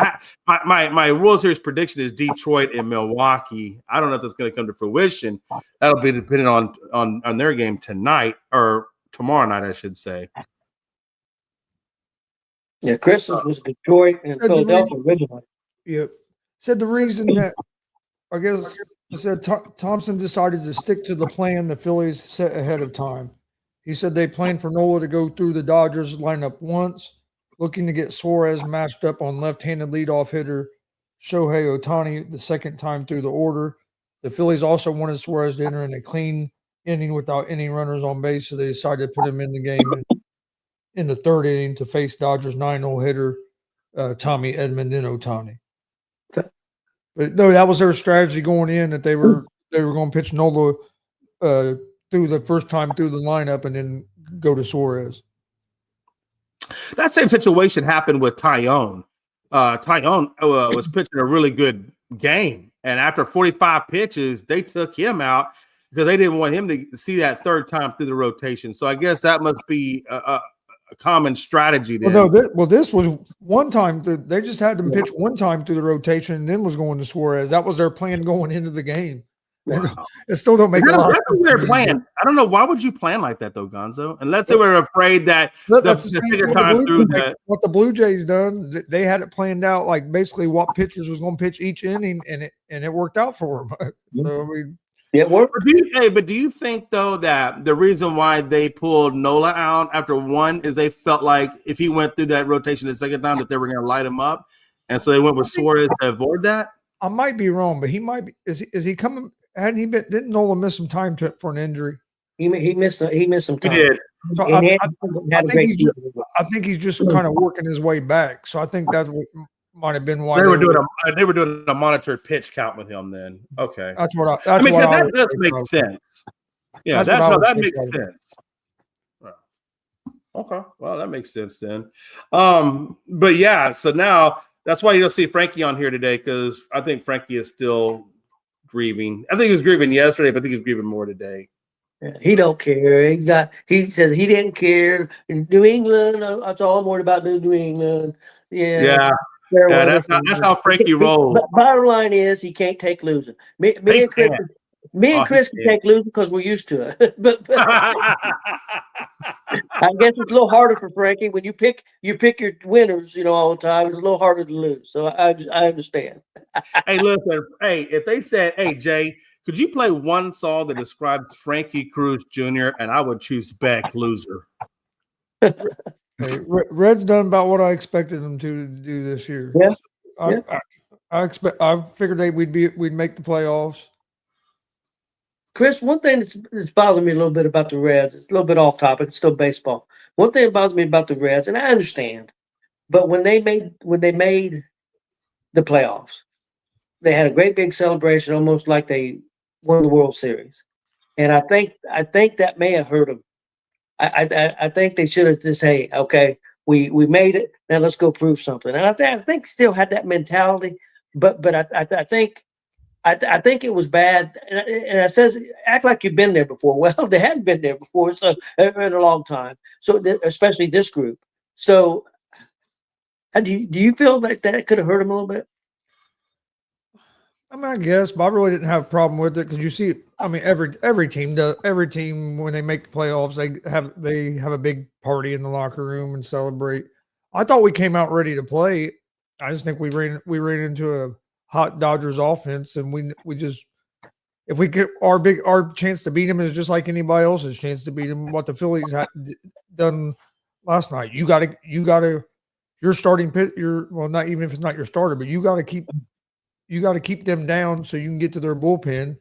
E: My World Series prediction is Detroit and Milwaukee. I don't know if that's going to come to fruition. That'll be depending on their game tonight, or tomorrow night, I should say.
D: Yeah, Christmas was Detroit and Philadelphia originally.
C: Yep. Said the reason that, I guess, Thompson decided to stick to the plan the Phillies set ahead of time. He said they planned for Nola to go through the Dodgers lineup once, looking to get Suarez matched up on left-handed leadoff hitter Shohei Ohtani the second time through the order. The Phillies also wanted Suarez to enter in a clean inning without any runners on base, so they decided to put him in the game in the 3rd inning to face Dodgers 9-0 hitter Tommy Edman, then Ohtani. But no, that was their strategy going in, that they were going to pitch Nola through the first time through the lineup and then go to Suarez.
E: That same situation happened with Tyone. Tyone was pitching a really good game, and after 45 pitches, they took him out because they didn't want him to see that third time through the rotation. So I guess that must be a common strategy then.
C: This was one time. They just had them pitch one time through the rotation and then was going to Suarez. That was their plan going into the game. Wow. It still don't make a lot of sense.
E: That's their plan. I don't know. Why would you plan like that, though, Gonzo? Unless they were afraid that
C: that's the second time through what the Blue Jays done. They had it planned out, like basically what pitchers was going to pitch each inning, and it worked out for them. So, I mean,
D: yeah,
E: but do you think, though, that the reason why they pulled Nola out after one is they felt like if he went through that rotation the second time that they were going to light him up, and so they went with Suarez to avoid that.
C: I might be wrong, but he might be. Is he coming? Hadn't he been? Didn't Nola miss some time for an injury?
D: He missed some
E: He
D: time.
E: did.
C: So
D: And he
C: I
D: had a
C: think
D: great
C: he's just,
D: season.
C: I think he's just kind of working his way back. So I think that's what might have been why
E: They were doing a monitored pitch count with him. Then okay,
C: That's what I.
E: I
C: That's
E: mean,
C: what
E: 'cause
C: I
E: that
C: would
E: does
C: say,
E: make
C: probably.
E: sense. Yeah,
C: That's what I would
E: that
C: say,
E: makes
C: probably.
E: sense. Okay, well, that makes sense then. But yeah, so now that's why you'll see Frankie on here today, because I think Frankie is still grieving. I think he was grieving yesterday, but I think he's grieving more today.
D: He don't care. He says he didn't care. In New England, that's all I'm worried about. New England.
E: Yeah,
D: fair
E: yeah,
D: weather.
E: that's how Frankie rolls.
D: But bottom line is he can't take losing. Me
E: He
D: and Chris,
E: can't.
D: me and
E: Oh, he
D: Chris can
E: can't.
D: take losing because we're used to it. but I guess it's a little harder for Frankie when you pick your winners, all the time. It's a little harder to lose. So I understand.
E: Hey, listen. Hey, if they said, "Hey, Jay, could you play one song that describes Frankie Cruz Jr.?" and I would choose Beck, loser.
C: Hey, Red's done about what I expected him to do this year.
D: Yeah.
C: I figured we'd make the playoffs.
D: Chris, one thing that's bothering me a little bit about the Reds, it's a little bit off topic, it's still baseball. One thing that bothers me about the Reds, and I understand, but when they made the playoffs, they had a great big celebration, almost like they won the World Series. And I think that may have hurt them. I think they should have just, hey, okay, we made it, now let's go prove something. And I think still had that mentality, but I think it was bad. And I says, act like you've been there before. Well, they hadn't been there before, so in a long time. So especially this group. So do you feel like that could have hurt them a little bit?
C: I mean, I guess, but I really didn't have a problem with it because you see, I mean, every team does. Every team when they make the playoffs, they have a big party in the locker room and celebrate. I thought we came out ready to play. I just think we ran into a hot Dodgers offense, and we just if we get our chance to beat them is just like anybody else's chance to beat them. What the Phillies had done last night, you got to your starting pit. Well, not even if it's not your starter, but you got to keep them down so you can get to their bullpen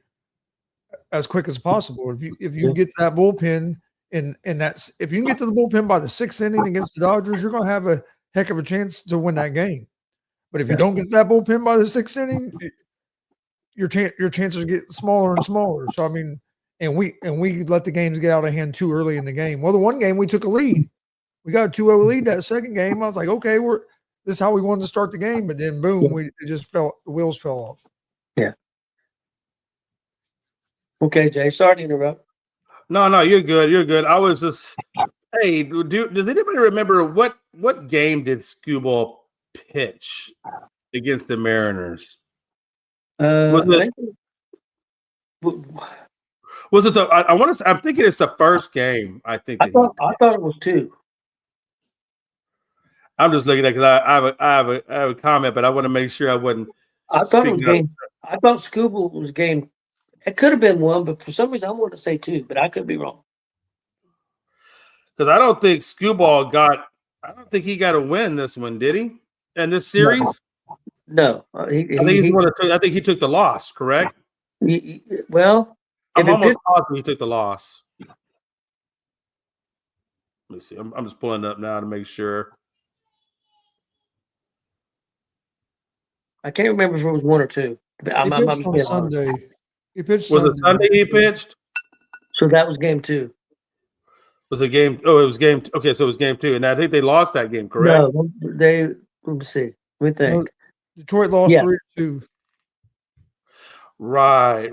C: as quick as possible. If you get to that bullpen and that's if you can get to the bullpen by the 6th inning against the Dodgers, you're going to have a heck of a chance to win that game. But if you don't get that bullpen by the 6th inning, your chances get smaller and smaller. So I mean, and we let the games get out of hand too early in the game. Well, the one game we took a lead. We got a 2-0 lead that second game. I was like, okay, this is how we wanted to start the game, but then boom, the wheels fell off.
D: Yeah. Okay, Jay. Sorry to interrupt.
E: No, you're good. You're good. I was just, hey, does anybody remember what game did Skubal pitch against the Mariners? Was it the? I want to. I'm thinking it's the first game. I think.
D: I thought it was 2.
E: I'm just looking at because I have a comment, but I want to make sure I wouldn't.
D: I thought it was game. I thought Skubal was game. It could have been 1, but for some reason I want to say 2, but I could be wrong.
E: Because I don't think Skubal got. I don't think he got a win this one, did he? In this series?
D: No.
E: I think he took the loss. Correct.
D: Well,
E: I'm almost positive he took the loss. Let me see. I'm just pulling it up now to make sure.
D: I can't remember if it was 1 or 2.
C: I'm on Sunday. He pitched.
E: Was it Sunday he pitched?
D: So that was game 2.
E: Was it game? Oh, it was game. Okay, so it was game 2, and I think they lost that game. Correct?
D: No, let me see. Let me think.
C: Detroit lost 3-2.
E: Right.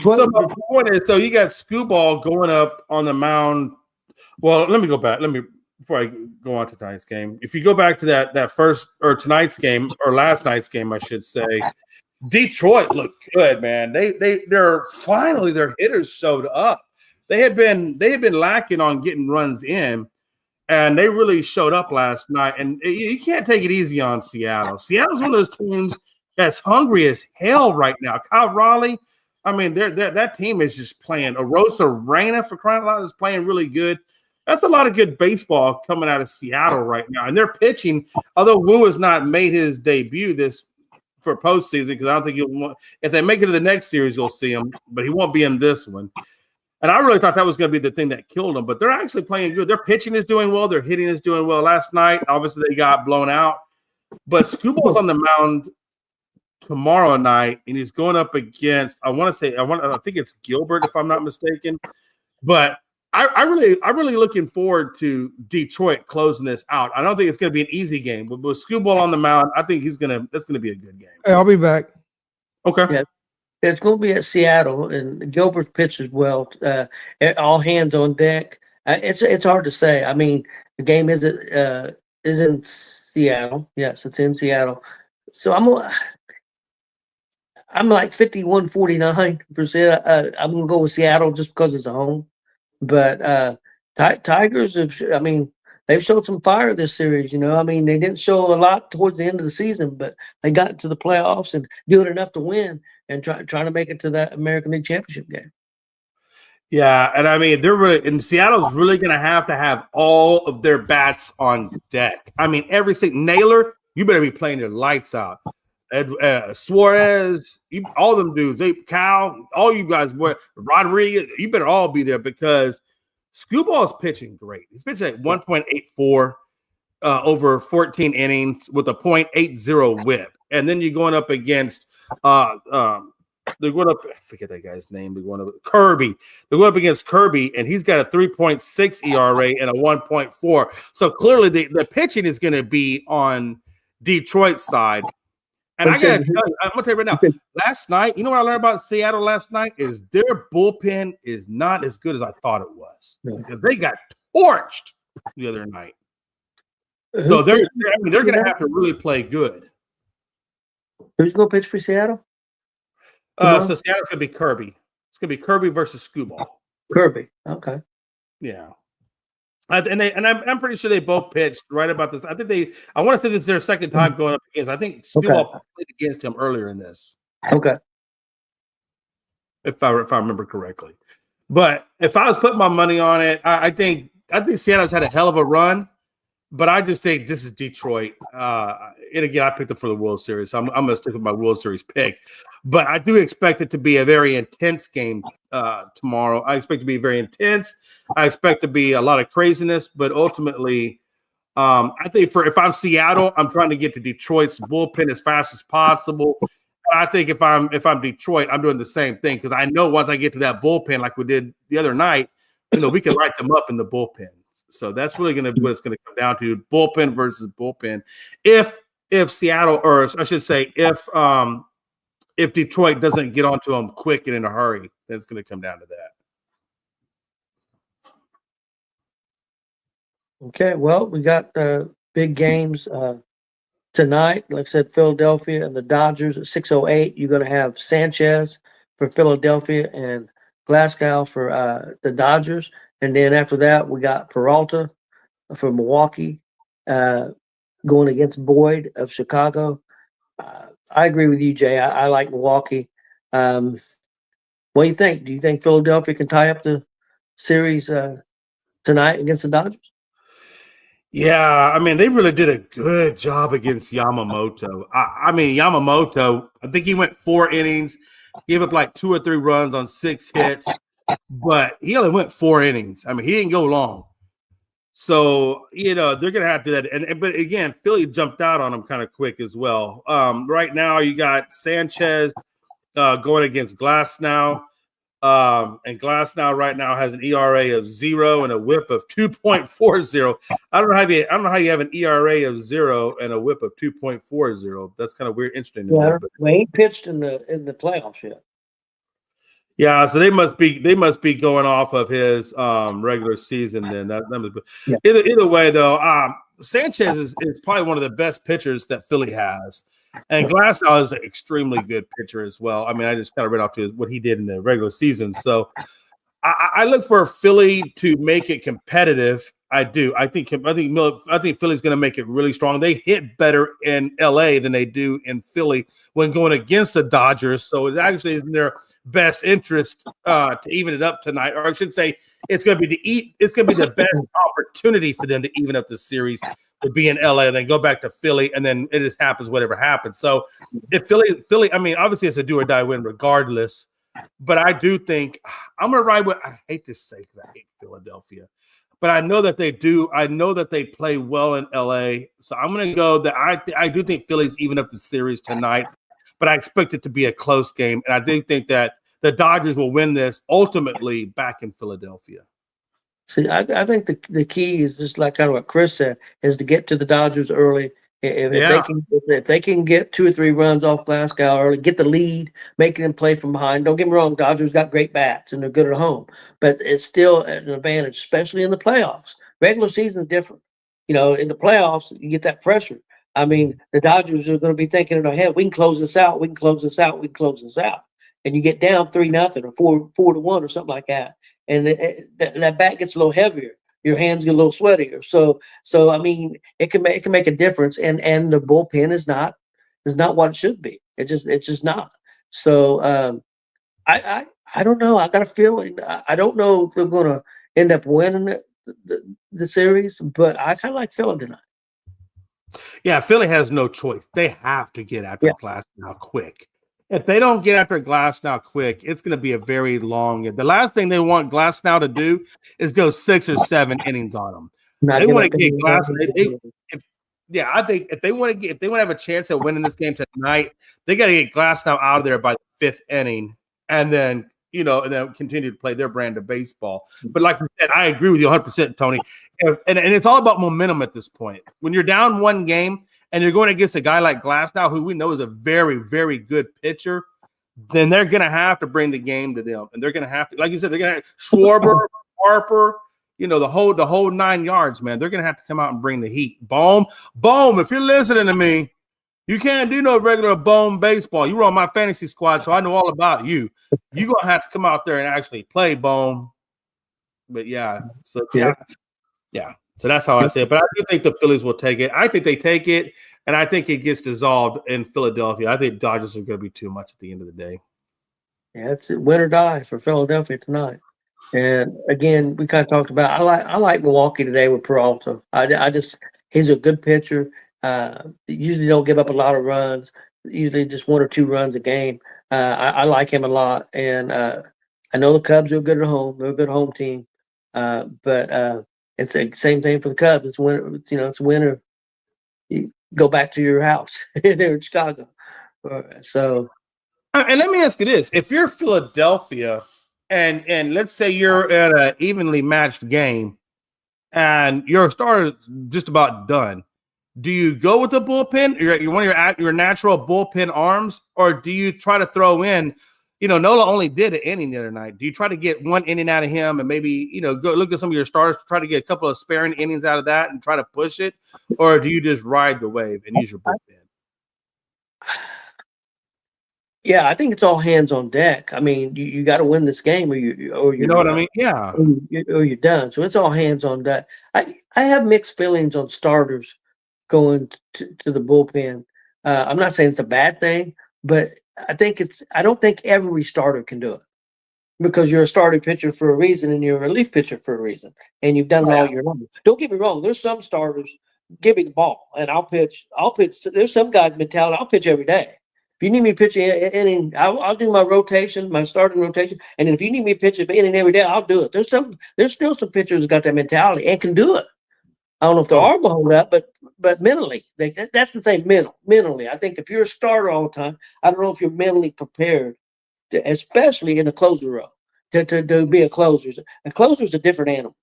E: So my point is, so you got Skubal going up on the mound. Well, let me go back. Before I go on to tonight's game. If you go back to that first or tonight's game or last night's game, I should say, Detroit looked good, man. They're finally their hitters showed up. They had been lacking on getting runs in, and they really showed up last night. And you can't take it easy on Seattle. Seattle's one of those teams that's hungry as hell right now. Kyle Raleigh, I mean, that team is just playing. Arosa Reina, for crying out loud, is playing really good. That's a lot of good baseball coming out of Seattle right now. And they're pitching, although Wu has not made his debut for postseason, because I don't think if they make it to the next series, you'll see him, but he won't be in this one. And I really thought that was going to be the thing that killed them, but they're actually playing good. Their pitching is doing well. Their hitting is doing well. Last night, obviously, they got blown out. But Screwball's on the mound tomorrow night, and he's going up against, I think it's Gilbert, if I'm not mistaken. But I'm really looking forward to Detroit closing this out. I don't think it's going to be an easy game, but with Screwball on the mound, I think that's going to be a good game.
C: Hey, I'll be back.
E: Okay.
D: Yeah. It's going to be at Seattle, and Gilbert's pitched as well. All hands on deck. It's hard to say. I mean, the game is in Seattle. Yes, it's in Seattle. So I'm like 51-49%. I'm going to go with Seattle just because it's a home. But Tigers they've showed some fire this series. They didn't show a lot towards the end of the season, but they got to the playoffs and doing enough to win and trying to make it to that American League Championship game.
E: Yeah, and I mean, Seattle's really going to have all of their bats on deck. I mean, every single Naylor, you better be playing your lights out. Suarez, all of them dudes, Cal, all you guys, Rodriguez, you better all be there because Screwball is pitching great. He's pitching at 1.84 over 14 innings with a .80 whip. And then you're going up against they're going up, I forget that guy's name. They're going up Kirby. They're going up against Kirby, and he's got a 3.6 ERA and a 1.4. So clearly the pitching is going to be on Detroit's side. And I got to tell you, I'm going to tell you right now, last night, you know what I learned about Seattle last night is their bullpen is not as good as I thought it was because they got torched the other night. So they're going to have to really play good.
D: Who's going to pitch for Seattle?
E: So Seattle's going to be Kirby. It's going to be Kirby versus Screwball.
D: Kirby. Okay.
E: Yeah. I'm pretty sure they both pitched right about this. I want to say this is their second time going up against. I think Screwball played against him earlier in this.
D: Okay.
E: If I remember correctly. But if I was putting my money on it, I think Seattle's had a hell of a run. But I just think this is Detroit. And again, I picked up for the World Series. So I'm going to stick with my World Series pick. But I do expect it to be a very intense game tomorrow. I expect it to be very intense. I expect to be a lot of craziness. But ultimately, I think if I'm Seattle, I'm trying to get to Detroit's bullpen as fast as possible. I think if I'm Detroit, I'm doing the same thing because I know once I get to that bullpen like we did the other night, we can light them up in the bullpen. So that's really going to be what it's going to come down to: bullpen versus bullpen. If Seattle, or I should say, if Detroit doesn't get onto them quick and in a hurry, then it's going to come down to that.
D: Okay, well, we got big games tonight. Like I said, Philadelphia and the Dodgers at 6:08. You're going to have Sanchez for Philadelphia and Glasgow for the Dodgers. And then after that, we got Peralta for Milwaukee going against Boyd of Chicago. I agree with you, Jay. I like Milwaukee. What do you think? Do you think Philadelphia can tie up the series tonight against the Dodgers?
E: Yeah, I mean, they really did a good job against Yamamoto. Yamamoto, I think he went 4 innings, gave up like 2 or 3 runs on 6 hits, but he only went 4 innings. I mean, he didn't go long. So, they're going to have to do that. But again, Philly jumped out on him kind of quick as well. Right now, you got Sanchez going against Glasnow. And Glasnow right now has an ERA of 0 and a WHIP of 2.40. I don't know how you have an ERA of 0 and a WHIP of 2.40. That's kind of weird, interesting.
D: Yeah, we ain't pitched in the playoffs yet.
E: Yeah, so they must be going off of his regular season. Then that must be. Yeah. Either way, though, Sanchez is probably one of the best pitchers that Philly has, and Glasnow is an extremely good pitcher as well. I mean, I just kind of read off to what he did in the regular season. So I look for Philly to make it competitive. I do. I think Philly's going to make it really strong. They hit better in LA than they do in Philly when going against the Dodgers. So it actually is in their best interest to even it up tonight, or I should say, it's going to be the best opportunity for them to even up the series to be in LA and then go back to Philly, and then it just happens whatever happens. So if Philly, I mean, obviously it's a do or die win regardless. But I do think I'm going to ride with. I hate to say because I hate Philadelphia. But I know that they do. I know that they play well in LA. So I'm going to go that I do think Philly's even up the series tonight, but I expect it to be a close game. And I do think that the Dodgers will win this ultimately back in Philadelphia.
D: See, I think the key is just like kind of what Chris said, is to get to the Dodgers early. If they can get 2 or 3 runs off Glasgow early, get the lead, making them play from behind. Don't get me wrong, Dodgers got great bats and they're good at home, but it's still an advantage, especially in the playoffs. Regular season is different. In the playoffs, you get that pressure. I mean, the Dodgers are going to be thinking in their head, we can close this out, we can close this out, we can close this out. And you get down 3-0 or 4-1 or something like that. And that bat gets a little heavier. Your hands get a little sweatier. So I mean, it can make a difference. And the bullpen is not what it should be. It's just not. So I don't know. I got a feeling. I don't know if they're going to end up winning the series, but I kind of like Philly tonight.
E: Yeah, Philly has no choice. They have to get after Glass now quick. If they don't get after Glass now quick, it's going to be a very long. The last thing they want Glass now to do is go 6 or 7 innings on them. They want to get Glass. I think if they want to have a chance at winning this game tonight, they got to get Glass now out of there by the 5th inning, and then continue to play their brand of baseball. But like you said, I agree with you 100%, Tony. And it's all about momentum at this point. When you're down 1 game and you're going against a guy like Glasnow, who we know is a very, very good pitcher, then they're going to have to bring the game to them. And they're going to have to, like you said, they're going to have Schwarber, Harper, the whole 9 yards, man. They're going to have to come out and bring the heat. Bohm, if you're listening to me, you can't do no regular Bohm baseball. You were on my fantasy squad, so I know all about you. You're going to have to come out there and actually play Bohm. But yeah. So that's how I say it. But I do think the Phillies will take it. I think they take it, and I think it gets dissolved in Philadelphia. I think Dodgers are going to be too much at the end of the day.
D: Yeah, it's win or die for Philadelphia tonight. And again, we kind of talked about I like Milwaukee today with Peralta. He's a good pitcher. Usually don't give up a lot of runs. Usually just 1 or 2 runs a game. I like him a lot, and I know the Cubs are good at home. They're a good home team, but it's the same thing for the Cubs. It's winter. It's winter. You go back to your house. They're in Chicago. So,
E: and let me ask you this: if you're Philadelphia, and let's say you're at an evenly matched game, and your starter is just about done, do you go with the bullpen? One of your natural bullpen arms, or do you try to throw in? Nola only did an inning the other night. Do you try to get 1 inning out of him and maybe, go look at some of your stars, try to get a couple of sparing innings out of that and try to push it? Or do you just ride the wave and use your bullpen?
D: Yeah, I think it's all hands on deck. I mean, you got to win this game or you
E: know what I mean? Yeah.
D: Or you're done. So it's all hands on deck. I have mixed feelings on starters going to the bullpen. I'm not saying it's a bad thing, but I don't think every starter can do it, because you're a starting pitcher for a reason and you're a relief pitcher for a reason, and you've done it all year long. Don't get me wrong. There's some starters, give me the ball and I'll pitch. There's some guys mentality. I'll pitch every day. If you need me to pitch an inning, I'll do my rotation, my starting rotation. And if you need me to pitch an inning every day, I'll do it. There's still some pitchers that got that mentality and can do it. I don't know if their arm will hold up, but mentally, that's the thing. Mentally, I think if you're a starter all the time, I don't know if you're mentally prepared, especially in the closer role, to be a closer. A closer is a different animal,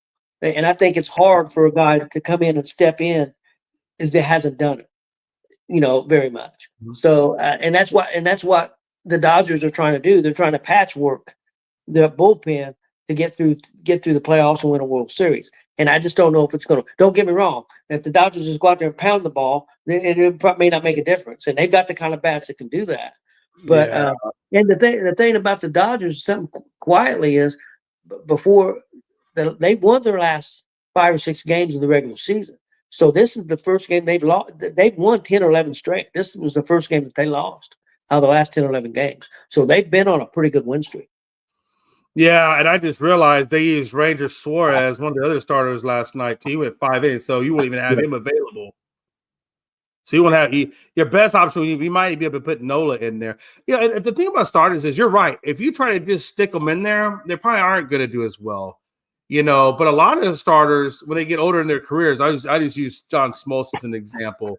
D: and I think it's hard for a guy to come in and step in that hasn't done it, very much. Mm-hmm. So, and that's what the Dodgers are trying to do. They're trying to patchwork the bullpen to get through the playoffs and win a World Series. And I just don't know if it's going to. Don't get me wrong. If the Dodgers just go out there and pound the ball, it may not make a difference. And they've got the kind of bats that can do that. But and the thing about the Dodgers, something quietly is, before they won their last 5 or 6 games in the regular season. So this is the first game they've lost. They've won 10 or 11 straight. This was the first game that they lost out of the last 10 or 11 games. So they've been on a pretty good win streak.
E: Yeah, and I just realized they used Ranger Suarez, one of the other starters last night. He went 5 innings, so you wouldn't even have him available. So you won't have your best option. You might be able to put Nola in there. The thing about starters is you're right. If you try to just stick them in there, they probably aren't going to do as well. But a lot of the starters, when they get older in their careers, I just use John Smoltz as an example.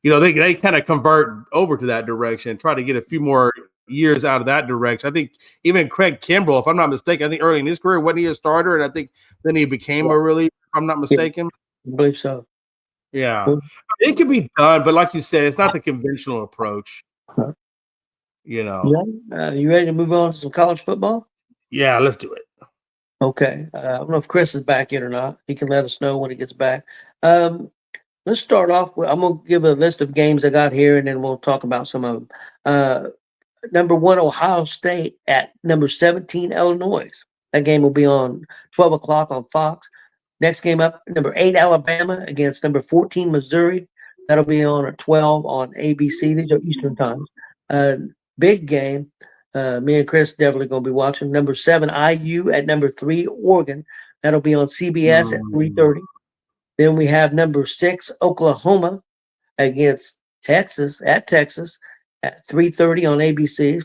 E: They kind of convert over to that direction, try to get a few more years out of that direction. I think even Craig Kimbrell, if I'm not mistaken, I think early in his career, wasn't he a starter? And I think then he became a reliever, if I'm not mistaken.
D: I believe so.
E: Yeah. It can be done, but like you said, it's not the conventional approach.
D: Yeah. You ready to move on to some college football?
E: Yeah, let's do it.
D: Okay. I don't know if Chris is back yet or not. He can let us know when he gets back. Let's start off with, I'm going to give a list of games I got here, and then we'll talk about some of them. Number 1, Ohio State at number 17, Illinois. That game will be on 12 o'clock on Fox. Next game up, number 8, Alabama against number 14, Missouri. That'll be on at 12 on ABC. These are Eastern times. Big game. Me and Chris definitely going to be watching. Number 7, IU at number 3, Oregon. That'll be on CBS at 3:30. Then we have number 6, Oklahoma against Texas at 3:30 on ABC.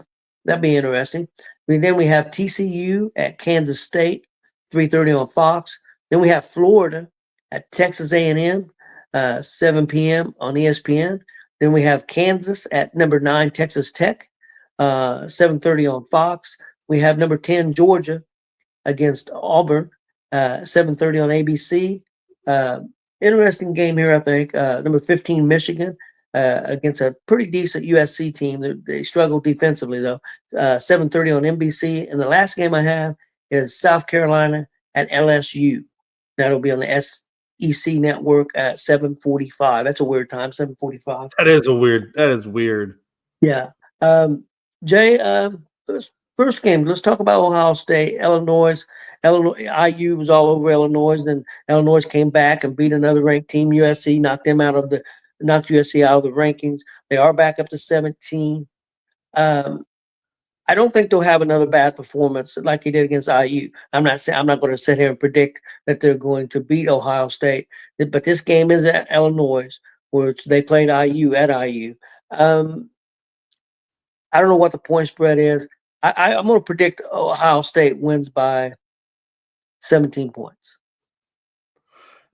D: That'd be interesting. Then we have TCU at Kansas State, 3:30 on Fox. Then we have Florida at Texas A&M, 7 p.m. on ESPN. Then we have Kansas at number 9, Texas Tech, 7:30 on Fox. We have number 10, Georgia against Auburn, 7:30 on ABC. Interesting game here, I think. Number 15, Michigan, against a pretty decent USC team. They struggle defensively, though. 7:30 on NBC. And the last game I have is South Carolina at LSU. That'll be on the SEC network at 7:45. That's a weird time, 7:45.
E: That is weird.
D: Yeah. Jay, first game, let's talk about Ohio State, Illinois. IU was all over Illinois. Then Illinois came back and beat another ranked team, USC, knocked USC out of the rankings. They are back up to 17. I don't think they'll have another bad performance like he did against IU. I'm not going to sit here and predict that they're going to beat Ohio State, but this game is at Illinois, which they played IU at IU. I don't know what the point spread is. I'm going to predict Ohio State wins by 17 points.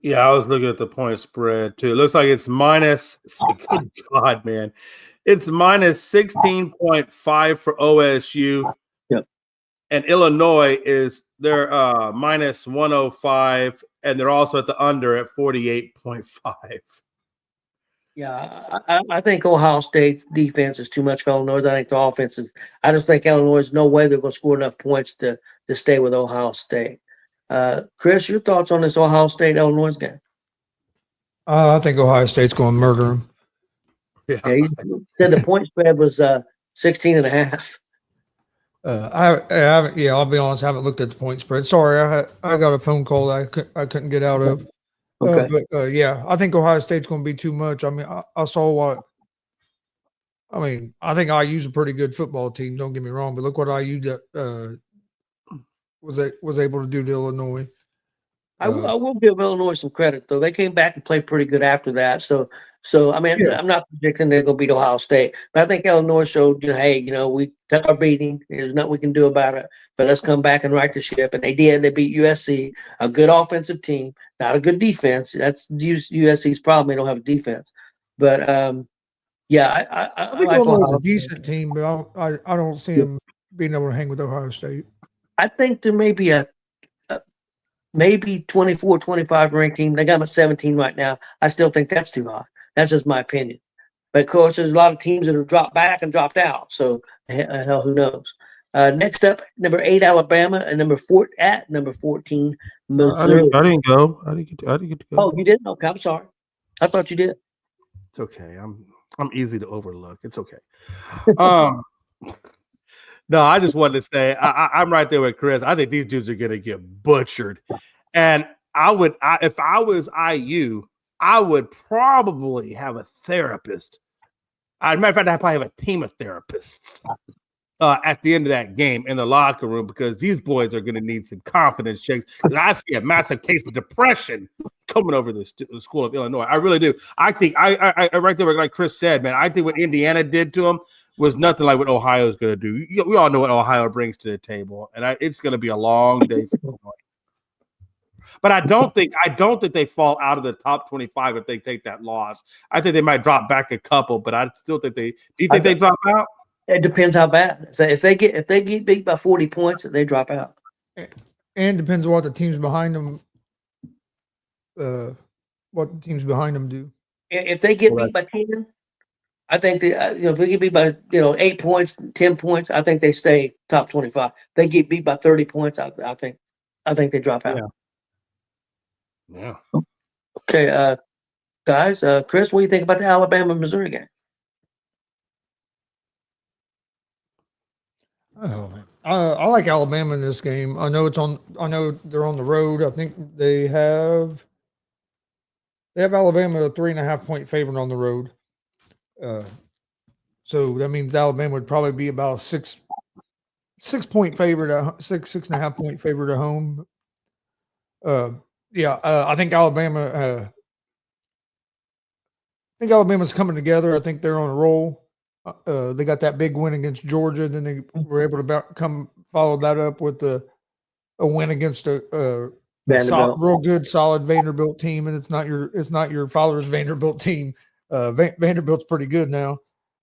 E: Yeah, I was looking at the point spread too. It looks like it's minus. Good God, man. It's minus 16.5 for OSU.
D: Yep.
E: And Illinois they're minus 105, and they're also at the under at 48.5.
D: Yeah, I think Ohio State's defense is too much for Illinois. I think the offense is. I just think Illinois is no way they're going to score enough points to stay with Ohio State. Chris, your thoughts on this Ohio State-Illinois game?
C: I think Ohio State's going to murder them.
D: Yeah, you said the point spread was 16.5.
C: I haven't. Yeah, I'll be honest. I haven't looked at the point spread. Sorry, I got a phone call that I couldn't get out of.
D: Okay.
C: Yeah, I think Ohio State's going to be too much. I mean, I saw what. I mean, I think IU's a pretty good football team. Don't get me wrong, but look what IU was able to do to Illinois.
D: I will give Illinois some credit, though. They came back and played pretty good after that. So I mean, yeah. I'm not predicting they're going to beat Ohio State, but I think Illinois showed, hey, we took our beating. There's nothing we can do about it, but let's come back and right the ship. And they did. They beat USC, a good offensive team, not a good defense. That's USC's problem. They don't have a defense. But, yeah,
C: I think Illinois is a decent team, but I don't see them being able to hang with Ohio State.
D: I think there may be maybe 24, 25 ranked team. They got them at 17 right now. I still think that's too high. That's just my opinion. But, of course, there's a lot of teams that have dropped back and dropped out. So, hell, who knows? Next up, number 8, Alabama, and number 14, Missouri.
E: I didn't go. I didn't get to go.
D: Oh, you didn't? Okay, I'm sorry. I thought you did.
E: It's okay. I'm easy to overlook. It's okay. No, I just wanted to say I'm right there with Chris. I think these dudes are going to get butchered. And if I was IU, I would probably have a therapist. As a matter of fact, I'd probably have a team of therapists at the end of that game in the locker room, because these boys are going to need some confidence checks. Because I see a massive case of depression coming over the school of Illinois. I really do. I think I right there, like Chris said, man, I think what Indiana did to them was nothing like what Ohio's going to do. We all know what Ohio brings to the table, and it's going to be a long day for Illinois. But I don't think they fall out of the top 25 if they take that loss. I think they might drop back a couple, but I still think they. Do you think they drop out?
D: It depends how bad. If they get beat by 40 points, they drop out.
C: And depends on what the teams behind them, do.
D: If they get beat by 10, I think if they get beat by 8 points, 10 points, I think they stay top 25. If they get beat by 30 points, I think they drop out.
E: Yeah.
D: Okay, guys. Chris, what do you think about the Alabama-Missouri game?
C: Oh, I like Alabama in this game. I know they're on the road. I think they have Alabama a 3.5-point favorite on the road. So that means Alabama would probably be about a 6-point favorite, 6.5-point favorite at home. I think Alabama's coming together. I think they're on a roll. They got that big win against Georgia, then they were able to follow that up with a win against a real good, solid Vanderbilt team, and it's not your father's Vanderbilt team. Vanderbilt's pretty good now,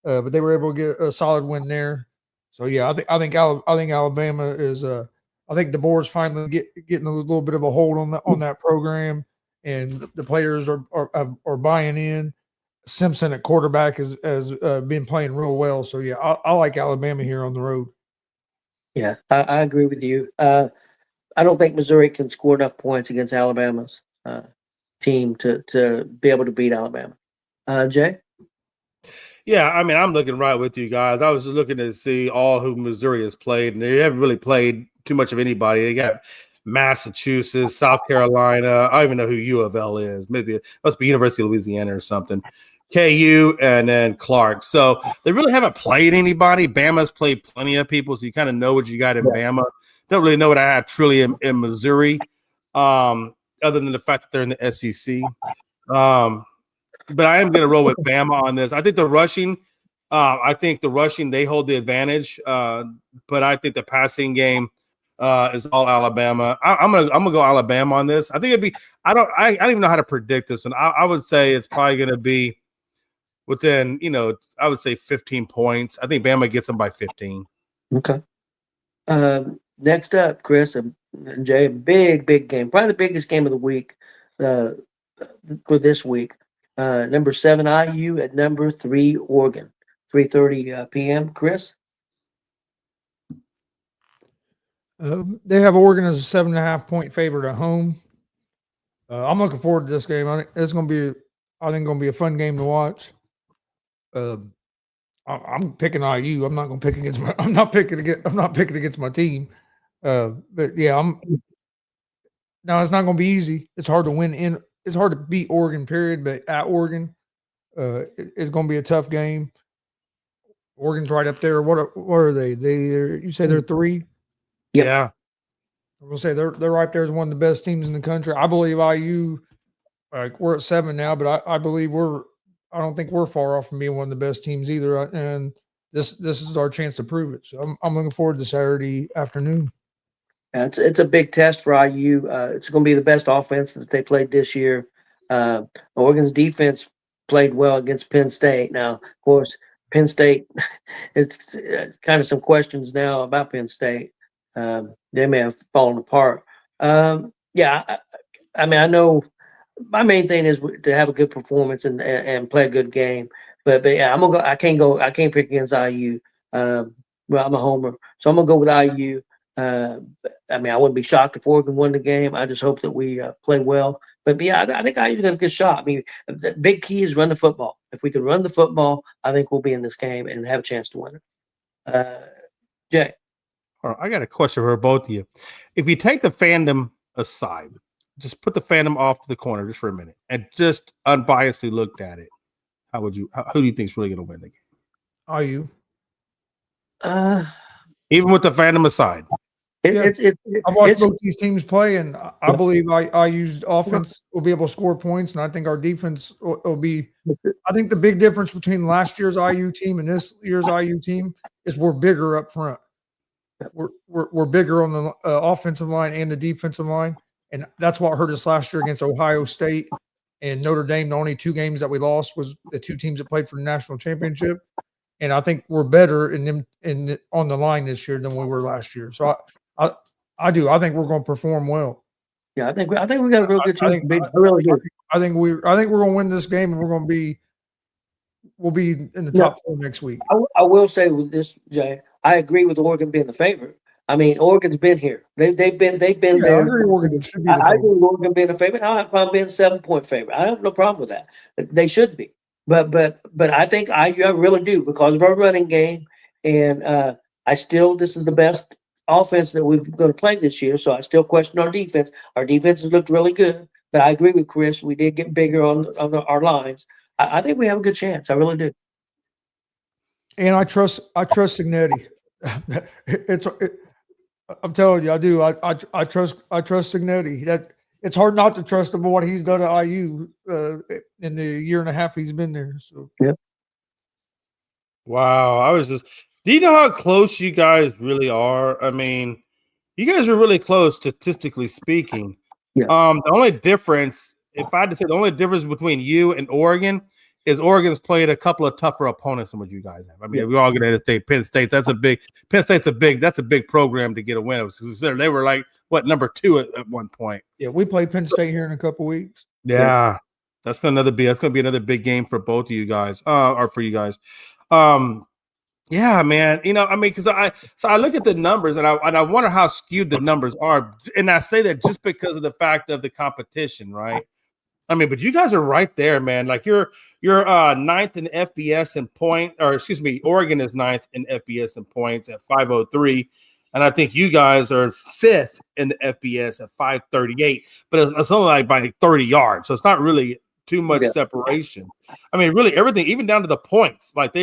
C: but they were able to get a solid win there. So yeah, I think Alabama is. I think DeBoer's finally getting a little bit of a hold on that program, and the players are buying in. Simpson at quarterback has been playing real well. So, yeah, I like Alabama here on the road.
D: Yeah, I agree with you. I don't think Missouri can score enough points against Alabama's team to be able to beat Alabama. Jay?
E: Yeah, I mean, I'm looking right with you guys. I was just looking to see all who Missouri has played, and they haven't really played too much of anybody. They got Massachusetts, South Carolina. I don't even know who U of L is. Maybe it must be University of Louisiana or something. KU, and then Clark. So they really haven't played anybody. Bama's played plenty of people, so you kind of know what you got in Bama. Don't really know what I have truly in Missouri, other than the fact that they're in the SEC. But I am going to roll with Bama on this. I think the rushing, they hold the advantage. But I think the passing game is all Alabama. I'm gonna go Alabama on this. I think it'd be. I don't even know how to predict this one. I would say it's probably going to be within, I would say 15 points. I think Bama gets them by 15.
D: Okay. Next up, Chris and Jay, big game, probably the biggest game of the week for this week. Number 7 IU at number 3 Oregon, 3:30 p.m. Chris?
C: They have Oregon as a 7.5-point favorite at home. I'm looking forward to this game. I think it's going to be a fun game to watch. I'm picking IU. I'm not picking against my team. But yeah, it's not going to be easy. It's hard to win it's hard to beat Oregon, period. But at Oregon, it's going to be a tough game. Oregon's right up there. What are they? You say they're 3?
D: Yep.
E: Yeah.
C: I'm gonna say they're right there as one of the best teams in the country. I believe IU, we're at 7 now, but I believe I don't think we're far off from being one of the best teams either. And this is our chance to prove it. So I'm looking forward to Saturday afternoon.
D: It's a big test for IU. It's going to be the best offense that they played this year. Oregon's defense played well against Penn State. Now, of course, Penn State, it's kind of some questions now about Penn State. They may have fallen apart. I know my main thing is to have a good performance and play a good game. But yeah, I'm gonna go. I can't pick against IU. I'm a homer, so I'm gonna go with IU. I wouldn't be shocked if Oregon won the game. I just hope that we play well. But yeah, I think IU's got a good shot. I mean, the big key is run the football. If we can run the football, I think we'll be in this game and have a chance to win it. Jay.
E: All right, I got a question for both of you. If you take the fandom aside, just put the Phantom off to the corner just for a minute and just unbiasedly looked at it, who do you think is really going to win the game?
C: Are you?
E: Even with the Phantom aside.
C: I've watched both these teams play, and I believe I used offense will be able to score points, and I think our defense will be. I think the big difference between last year's IU team and this year's IU team is we're bigger up front. We're bigger on the offensive line and the defensive line, and that's what hurt us last year against Ohio State and Notre Dame. The only 2 games that we lost was the 2 teams that played for the national championship, and I think we're better on the line this year than we were last year. So I do. I think we're going to perform well.
D: Yeah, I think we got a real good chance.
C: I think we're going to win this game, and we'll be in the top 4 next week.
D: I will say with this, Jay, I agree with Oregon being the favorite. I mean, Oregon's been here. They've been there.
C: I agree Oregon should be the favorite.
D: I agree with Oregon being a favorite. I have problem being 7-point favorite. I have no problem with that. They should be. But I think I really do because of our running game, and this is the best offense that we're going to play this year. So I still question our defense. Our defense has looked really good, but I agree with Chris. We did get bigger on our lines. I think we have a good chance. I really do.
C: And I trust Signetti. I'm telling you, I do. I trust Signetti. That it's hard not to trust him for what he's done at IU in the year and a half he's been there. So
D: yeah.
E: Wow, do you know how close you guys really are? I mean, you guys are really close statistically speaking.
D: Yeah.
E: The only difference, if I had to say, the only difference between you and Oregon is Oregon's played a couple of tougher opponents than what you guys have. I mean, we're all going to say Penn State. That's a big program to get a win. They were like number 2 at one point.
C: Yeah, we play Penn State here in a couple weeks.
E: Yeah, that's going to be another big game for both of you guys, or for you guys. Yeah, man. Because I look at the numbers and I wonder how skewed the numbers are, and I say that just because of the fact of the competition, right? I mean, but you guys are right there, man. Like you're 9th in FBS in point, or excuse me, Oregon is 9th in FBS in points at 503, and I think you guys are 5th in the FBS at 538. But it's only like by 30 yards, so it's not really too much separation. I mean, really everything, even down to the points. Like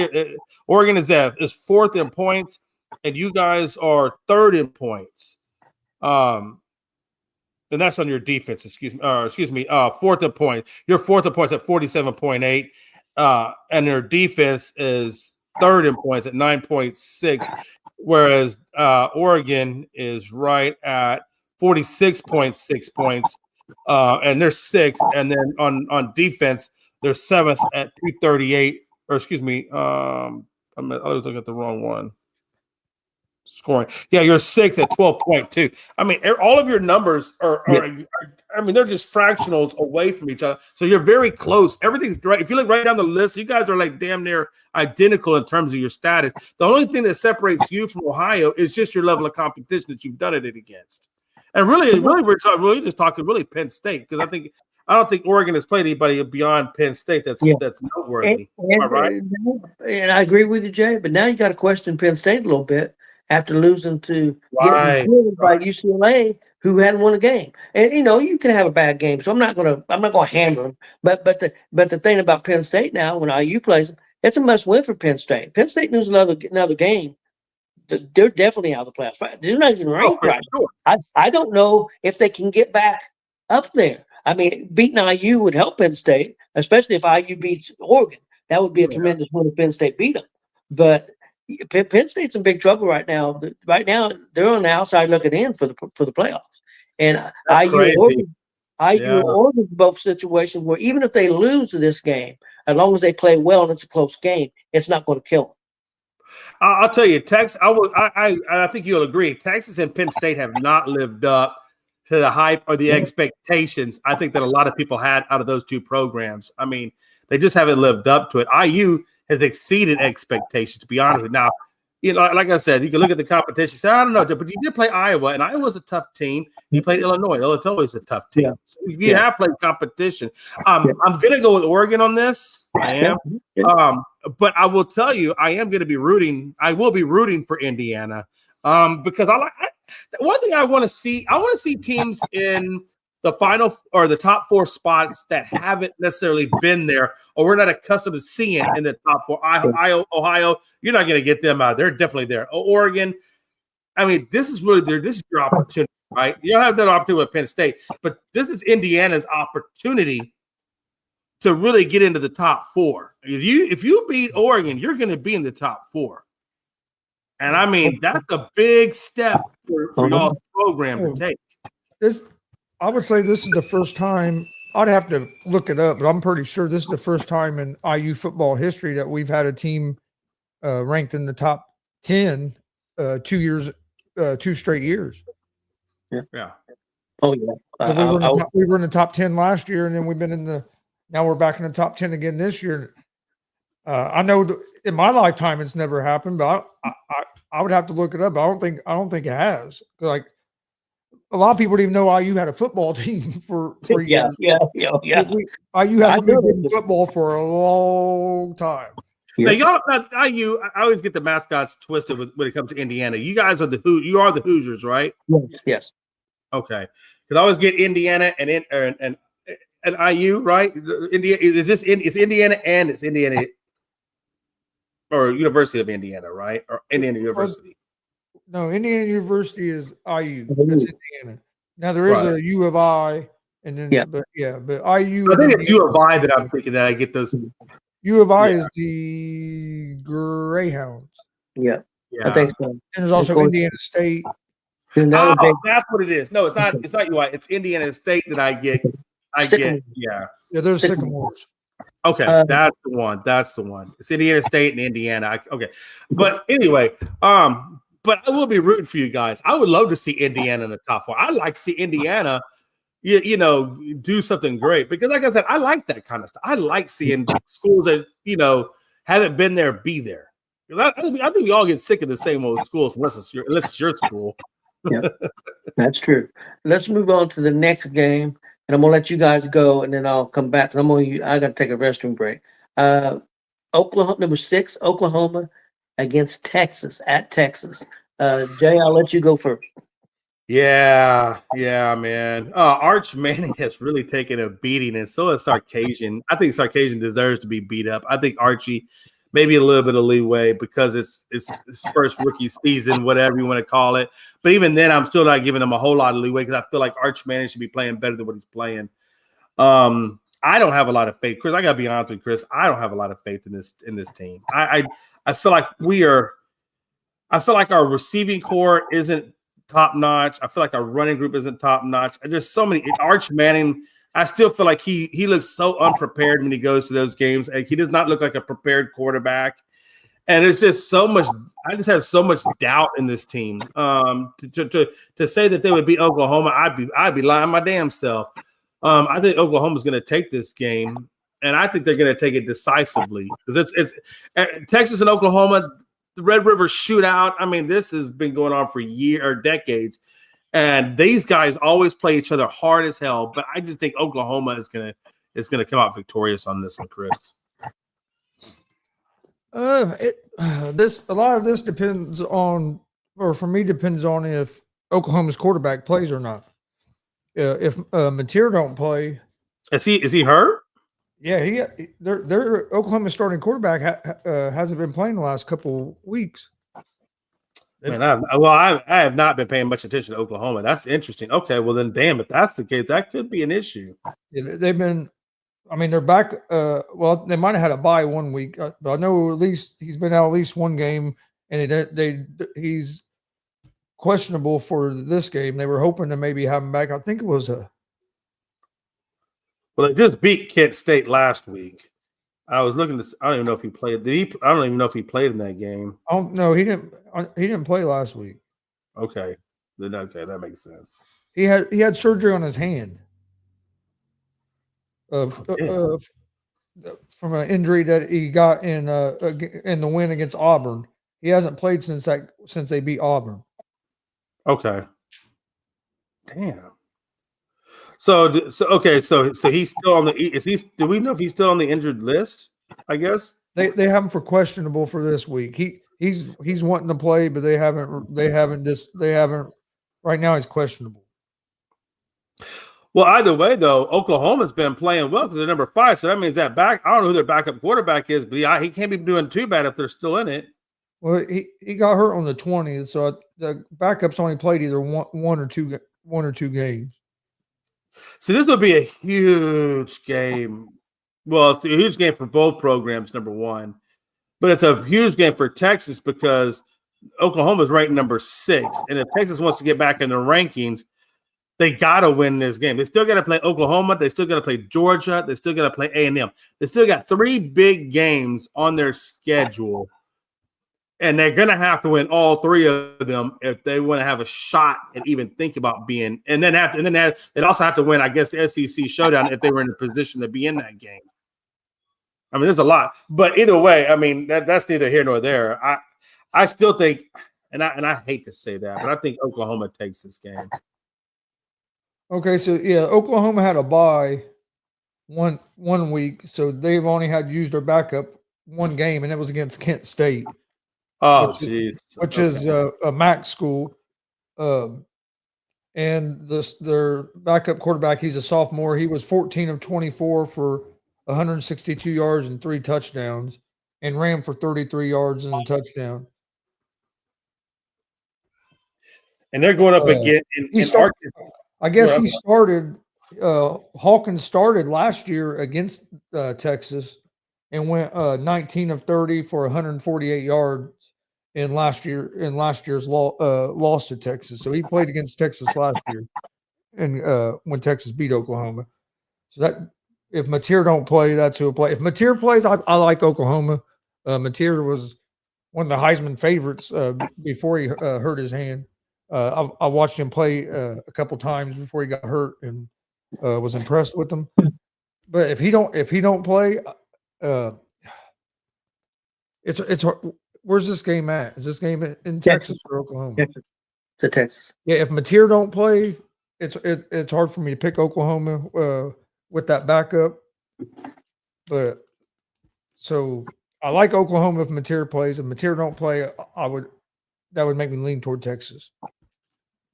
E: Oregon is 4th in points, and you guys are 3rd in points. And that's on your defense, excuse me, 4th in points. You're 4th in points at 47.8, and your defense is 3rd in points at 9.6, whereas Oregon is right at 46.6 points, and they're 6th. And then on defense, they're 7th at 238. Or excuse me, I was looking at the wrong one. Scoring. Yeah, you're 6th at 12.2. I mean, all of your numbers are they're just fractionals away from each other. So you're very close. Everything's right. If you look right down the list, you guys are like damn near identical in terms of your status. The only thing that separates you from Ohio is just your level of competition that you've done it against. And really, we're just talking Penn State, because I don't think Oregon has played anybody beyond Penn State that's noteworthy. Am I right?
D: And I agree with you, Jay. But now you got to question Penn State a little bit after losing to
E: by
D: UCLA, who hadn't won a game. And you can have a bad game, so I'm not gonna hammer them. But the thing about Penn State now, when IU plays them, it's a must win for Penn State. Penn State loses another game, they're definitely out of the playoffs. They're not even ranked right.
E: Sure.
D: I don't know if they can get back up there. I mean, beating IU would help Penn State, especially if IU beats Oregon. That would be a tremendous win if Penn State beat them. But Penn State's in big trouble right now. Right now, they're on the outside looking in for the playoffs. And IU and Oregon both situations where even if they lose this game, as long as they play well and it's a close game, it's not going to kill them.
E: I'll tell you, Texas. I think you'll agree. Texas and Penn State have not lived up to the hype or the expectations I think that a lot of people had out of those two programs. I mean, they just haven't lived up to it. IU has exceeded expectations, to be honest with you. Now, like I said, you can look at the competition. Say, I don't know, but you did play Iowa, and Iowa's a tough team. You played Illinois. Illinois is a tough team. Yeah. So you have played competition. I'm going to go with Oregon on this. I am. But I will tell you, I am going to be rooting. I will be rooting for Indiana because one thing I want to see. I want to see teams in the final or the top 4 spots that haven't necessarily been there, or we're not accustomed to seeing in the top 4. Ohio, you're not going to get them out. They're definitely there. Oregon, I mean, this is your opportunity, right? You don't have that opportunity with Penn State, but this is Indiana's opportunity to really get into the top 4. If you beat Oregon, you're going to be in the top 4. And I mean, that's a big step for y'all's program to take.
C: I would say this is the first time. I'd have to look it up, but I'm pretty sure this is the first time in IU football history that we've had a team ranked in the top 10 2 straight years.
D: Yeah. Oh yeah.
C: So we were in the top 10 last year, and then we've been now we're back in the top 10 again this year. I know in my lifetime it's never happened, but I would have to look it up. But I don't think it has. Like a lot of people didn't even know IU had a football team for years.
D: Yeah.
C: IU hasn't been good in football for a long time.
E: Now, IU, I always get the mascots twisted when it comes to Indiana. You guys are you are the Hoosiers, right?
D: Yes.
E: Okay, because I always get Indiana and IU, right? It's Indiana and it's Indiana or University of Indiana, right? Or Indiana University.
C: No, Indiana University is IU. That's Indiana. Now there is a U of I, and then but IU.
E: I think it's U of I that I'm thinking that I get those.
C: U of I is the Greyhounds.
D: Yeah. I think so.
C: And there's also Indiana State.
E: That's what it is. No, it's not. It's not UI. It's Indiana State that I get. Yeah.
C: There's Sycamores.
E: Okay, that's the one. That's the one. It's Indiana State and Indiana. Okay, but anyway, but I will be rooting for you guys. I would love to see Indiana in the top 4. I'd like to see Indiana, do something great because, like I said, I like that kind of stuff. I like seeing schools that haven't been there be there. I think we all get sick of the same old schools unless it's your school.
D: Yeah, that's true. Let's move on to the next game, and I'm gonna let you guys go, and then I'll come back. I got to take a restroom break. Oklahoma, number 6, Oklahoma against Texas at Texas. Jay, I'll let you go first.
E: Yeah, man. Arch Manning has really taken a beating, and so has Sarkisian. I think Sarkisian deserves to be beat up. I think Archie maybe a little bit of leeway because it's his first rookie season, whatever you want to call it. But even then, I'm still not giving him a whole lot of leeway because I feel like Arch Manning should be playing better than what he's playing. I don't have a lot of faith, Chris. I gotta be honest with you, Chris. I don't have a lot of faith in this team. I feel like I feel like our receiving core isn't top notch. I feel like our running group isn't top notch. There's so many. Arch Manning, I still feel like he looks so unprepared when he goes to those games. Like, he does not look like a prepared quarterback. And there's just so much. I just have so much doubt in this team. To say that they would beat Oklahoma, I'd be lying my damn self. I think Oklahoma's going to take this game, and I think they're going to take it decisively because it's Texas and Oklahoma. The Red River Shootout. I mean, this has been going on for years or decades, and these guys always play each other hard as hell. But I just think Oklahoma is gonna come out victorious on this one, Chris.
C: A lot of this depends on, or for me, depends on if Oklahoma's quarterback plays or not. If Mateer don't play,
E: is he hurt?
C: Yeah, their Oklahoma starting quarterback hasn't been playing the last couple weeks.
E: Man, I have not been paying much attention to Oklahoma. That's interesting. Okay, well then, damn, if that's the case, that could be an issue.
C: Yeah, they've been. I mean, they're back. Well, they might have had a bye 1 week, but I know at least he's been out at least one game, and he's questionable for this game. They were hoping to maybe have him back. I think it was
E: Well, they just beat Kent State last week. I was looking to. I don't even know if he played. I don't even know if he played in that game.
C: Oh no, he didn't. He didn't play last week.
E: Okay, that makes sense.
C: He had surgery on his hand from an injury that he got in the win against Auburn. He hasn't played since they beat Auburn.
E: Okay. Damn. So he's still on the. Do we know if he's still on the injured list? I guess
C: they have him for questionable for this week. He's wanting to play, but they haven't. Right now, he's questionable.
E: Well, either way, though, Oklahoma's been playing well because they're number 5. So that means that back. I don't know who their backup quarterback is, but he can't be doing too bad if they're still in it.
C: Well, he got hurt on the 20th, so the backups only played either one or two games.
E: So this would be a huge game. Well, it's a huge game for both programs, number one. But it's a huge game for Texas because Oklahoma is ranked number 6. And if Texas wants to get back in the rankings, they got to win this game. They still got to play Oklahoma. They still got to play Georgia. They still got to play A&M. They still got 3 big games on their schedule. And they're going to have to win all 3 of them if they want to have a shot and even think about being. And then they'd also have to win, I guess, the SEC showdown if they were in a position to be in that game. I mean, there's a lot. But either way, I mean, that's neither here nor there. I still think, and I hate to say that, but I think Oklahoma takes this game.
C: Okay, so yeah, Oklahoma had a bye one week, so they've only had used their backup one game, and it was against Kent State.
E: Oh, jeez.
C: Which is a MAC school. And their backup quarterback, he's a sophomore. He was 14 of 24 for 162 yards and 3 touchdowns and ran for 33 yards and a touchdown.
E: And they're going up again in Arkansas.
C: I guess he started Hawkins started last year against Texas and went 19 of 30 for 148 yards in last year's loss to Texas. So he played against Texas last year, and when Texas beat Oklahoma. So that if Mateer don't play, that's who will play. If Mateer plays, I like Oklahoma. Mateer was one of the Heisman favorites before he hurt his hand. I watched him play a couple times before he got hurt and was impressed with him. But if he don't play, it's where's this game at? Is this game in Texas or Oklahoma?
D: Texas. To Texas.
C: Yeah, if Mateer don't play, it's hard for me to pick Oklahoma with that backup. But so I like Oklahoma if Mateer plays. If Mateer don't play, that would make me lean toward Texas.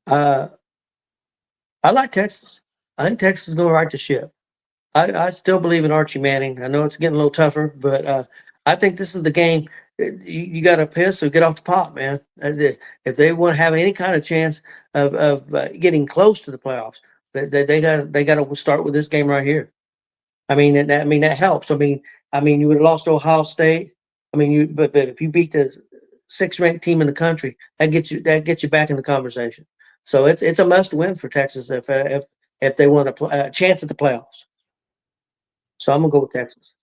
D: I like Texas. I think Texas is going to right the ship. I still believe in Archie Manning. I know it's getting a little tougher, but I think this is the game. You got to piss or get off the pot, man. If they want to have any kind of chance of getting close to the playoffs, they got to start with this game right here. I mean that helps. I mean you would have lost to Ohio State. But if you beat the 6th ranked team in the country, that gets you back in the conversation. So it's a must win for Texas if they want a chance at the playoffs. So I'm gonna go with Texas.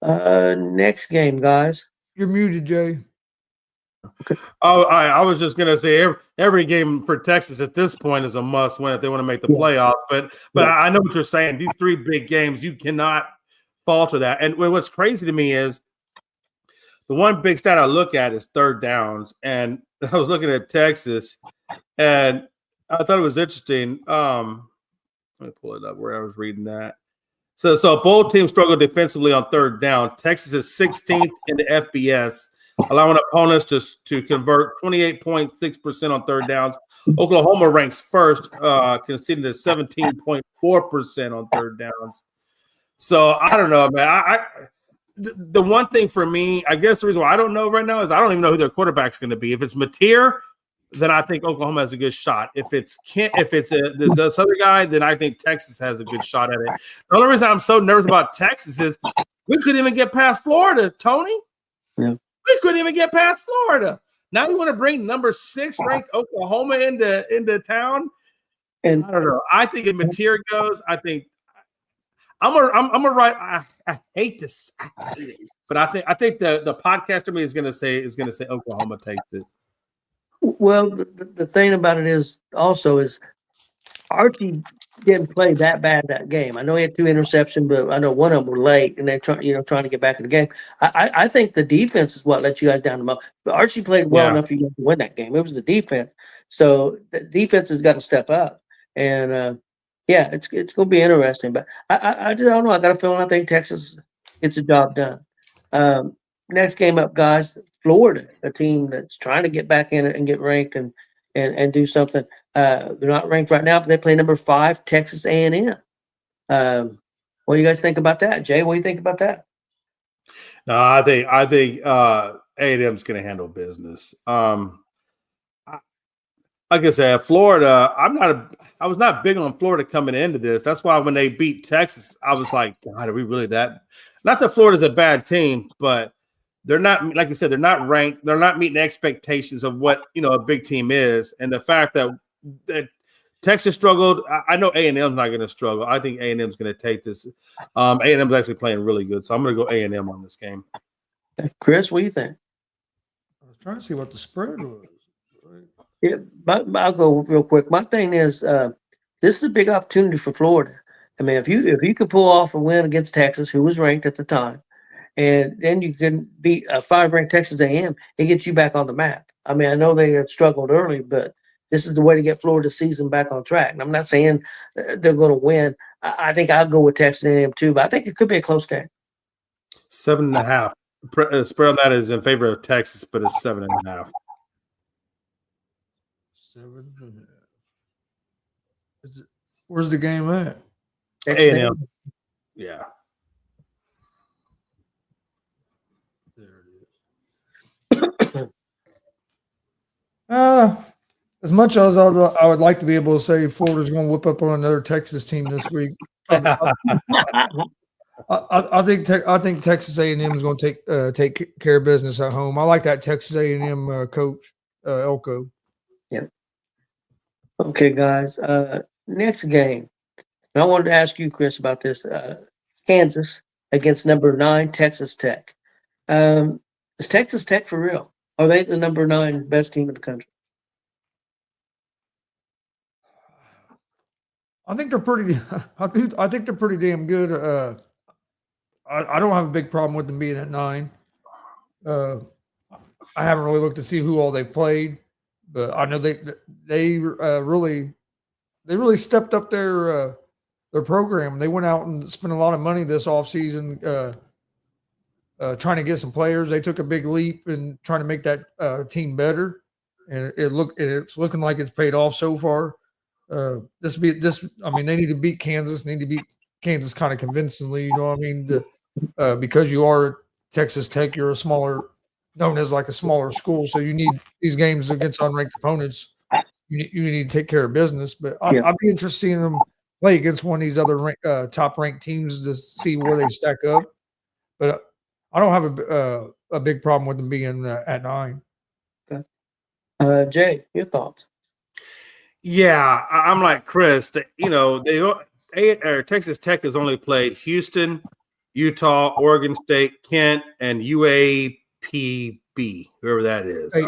D: Next game, guys.
C: You're muted, Jay.
D: Okay.
E: Oh, I was just gonna say every game for Texas at this point is a must win if they want to make the playoff. But I know what you're saying. These 3 big games, you cannot falter that. And what's crazy to me is the one big stat I look at is 3rd downs. And I was looking at Texas, and I thought it was interesting. Let me pull it up where I was reading that. So both teams struggle defensively on 3rd down. Texas is 16th in the FBS, allowing opponents to convert 28.6% on 3rd downs. Oklahoma ranks 1st, conceding to 17.4% on 3rd downs. So I don't know, man. The one thing for me, I guess the reason why I don't know right now is I don't even know who their quarterback's going to be. If it's Mateer, then I think Oklahoma has a good shot. If it's this other guy, then I think Texas has a good shot at it. The only reason I'm so nervous about Texas is we couldn't even get past Florida, Tony.
D: Yeah.
E: We couldn't even get past Florida. Now you want to bring number 6 ranked Oklahoma into town?
D: And
E: I don't know. I think if Mateer goes, I think I'm a right. I hate to say it, but I think the podcaster me is gonna say Oklahoma takes it.
D: well, the thing about it is Archie didn't play that bad that game. I know he had 2 interceptions, but I know one of them were late, and they're trying to get back in the game. I think the defense is what let you guys down the most. But Archie played well enough for you to win that game. It was the defense, so the defense has got to step up. And it's going to be interesting. But I just don't know. I got a feeling I think Texas gets the job done. Next game up, guys. Florida, a team that's trying to get back in it and get ranked, and and do something. They're not ranked right now, but they play number 5, Texas A&M. What do you guys think about that, Jay? What do you think about that?
E: No, I think A&M's going to handle business. Like I said, Florida. I was not big on Florida coming into this. That's why when they beat Texas, I was like, God, are we really that? Not that Florida's a bad team, but they're not, like you said, they're not ranked. They're not meeting the expectations of what a big team is. And the fact that Texas struggled, I know A&M's not going to struggle. I think A&M's going to take this. A&M's actually playing really good, so I'm going to go A&M on this game.
D: Chris, what do you think?
C: I was trying to see what the spread was.
D: Yeah, I'll go real quick. My thing is, this is a big opportunity for Florida. I mean, if you could pull off a win against Texas, who was ranked at the time, and then you can beat a 5-ranked Texas A&M, it gets you back on the map. I mean, I know they had struggled early, but this is the way to get Florida's season back on track. And I'm not saying they're going to win. I think I'll go with Texas A&M too, but I think it could be a close game.
E: 7.5. Spread on that is in favor of Texas, but it's 7.5.
C: 7.5. Where's the game at?
E: A&M. Yeah.
C: There it is. As much as I would like to be able to say Florida's going to whip up on another Texas team this week, I think Texas A&M is going to take care of business at home. I like that Texas A&M coach, Elko.
D: Yeah. Okay, guys. Next game. And I wanted to ask you, Chris, about this. Kansas against number 9 Texas Tech. Is Texas Tech for real? Are they the number 9 best team in the country?
C: I think they're pretty. I think they're pretty damn good. I don't have a big problem with them being at 9. I haven't really looked to see who all they've played, but I know they really stepped up their program. They went out and spent a lot of money this offseason trying to get some players. They took a big leap in trying to make that team better, and it's looking like it's paid off so far. I mean, they need to beat Kansas. They need to beat Kansas kind of convincingly. You know what I mean? Because you are Texas Tech, you're known as like a smaller school, so you need these games against unranked opponents. You need to take care of business. But I'd be interested in them play against one of these other top ranked teams to see where they stack up. But I don't have a big problem with them being at 9.
D: Okay. Jay, your thoughts?
E: Yeah, I'm like Chris. Texas Tech has only played Houston, Utah, Oregon State, Kent, and UAPB, whoever that is.
C: Hey,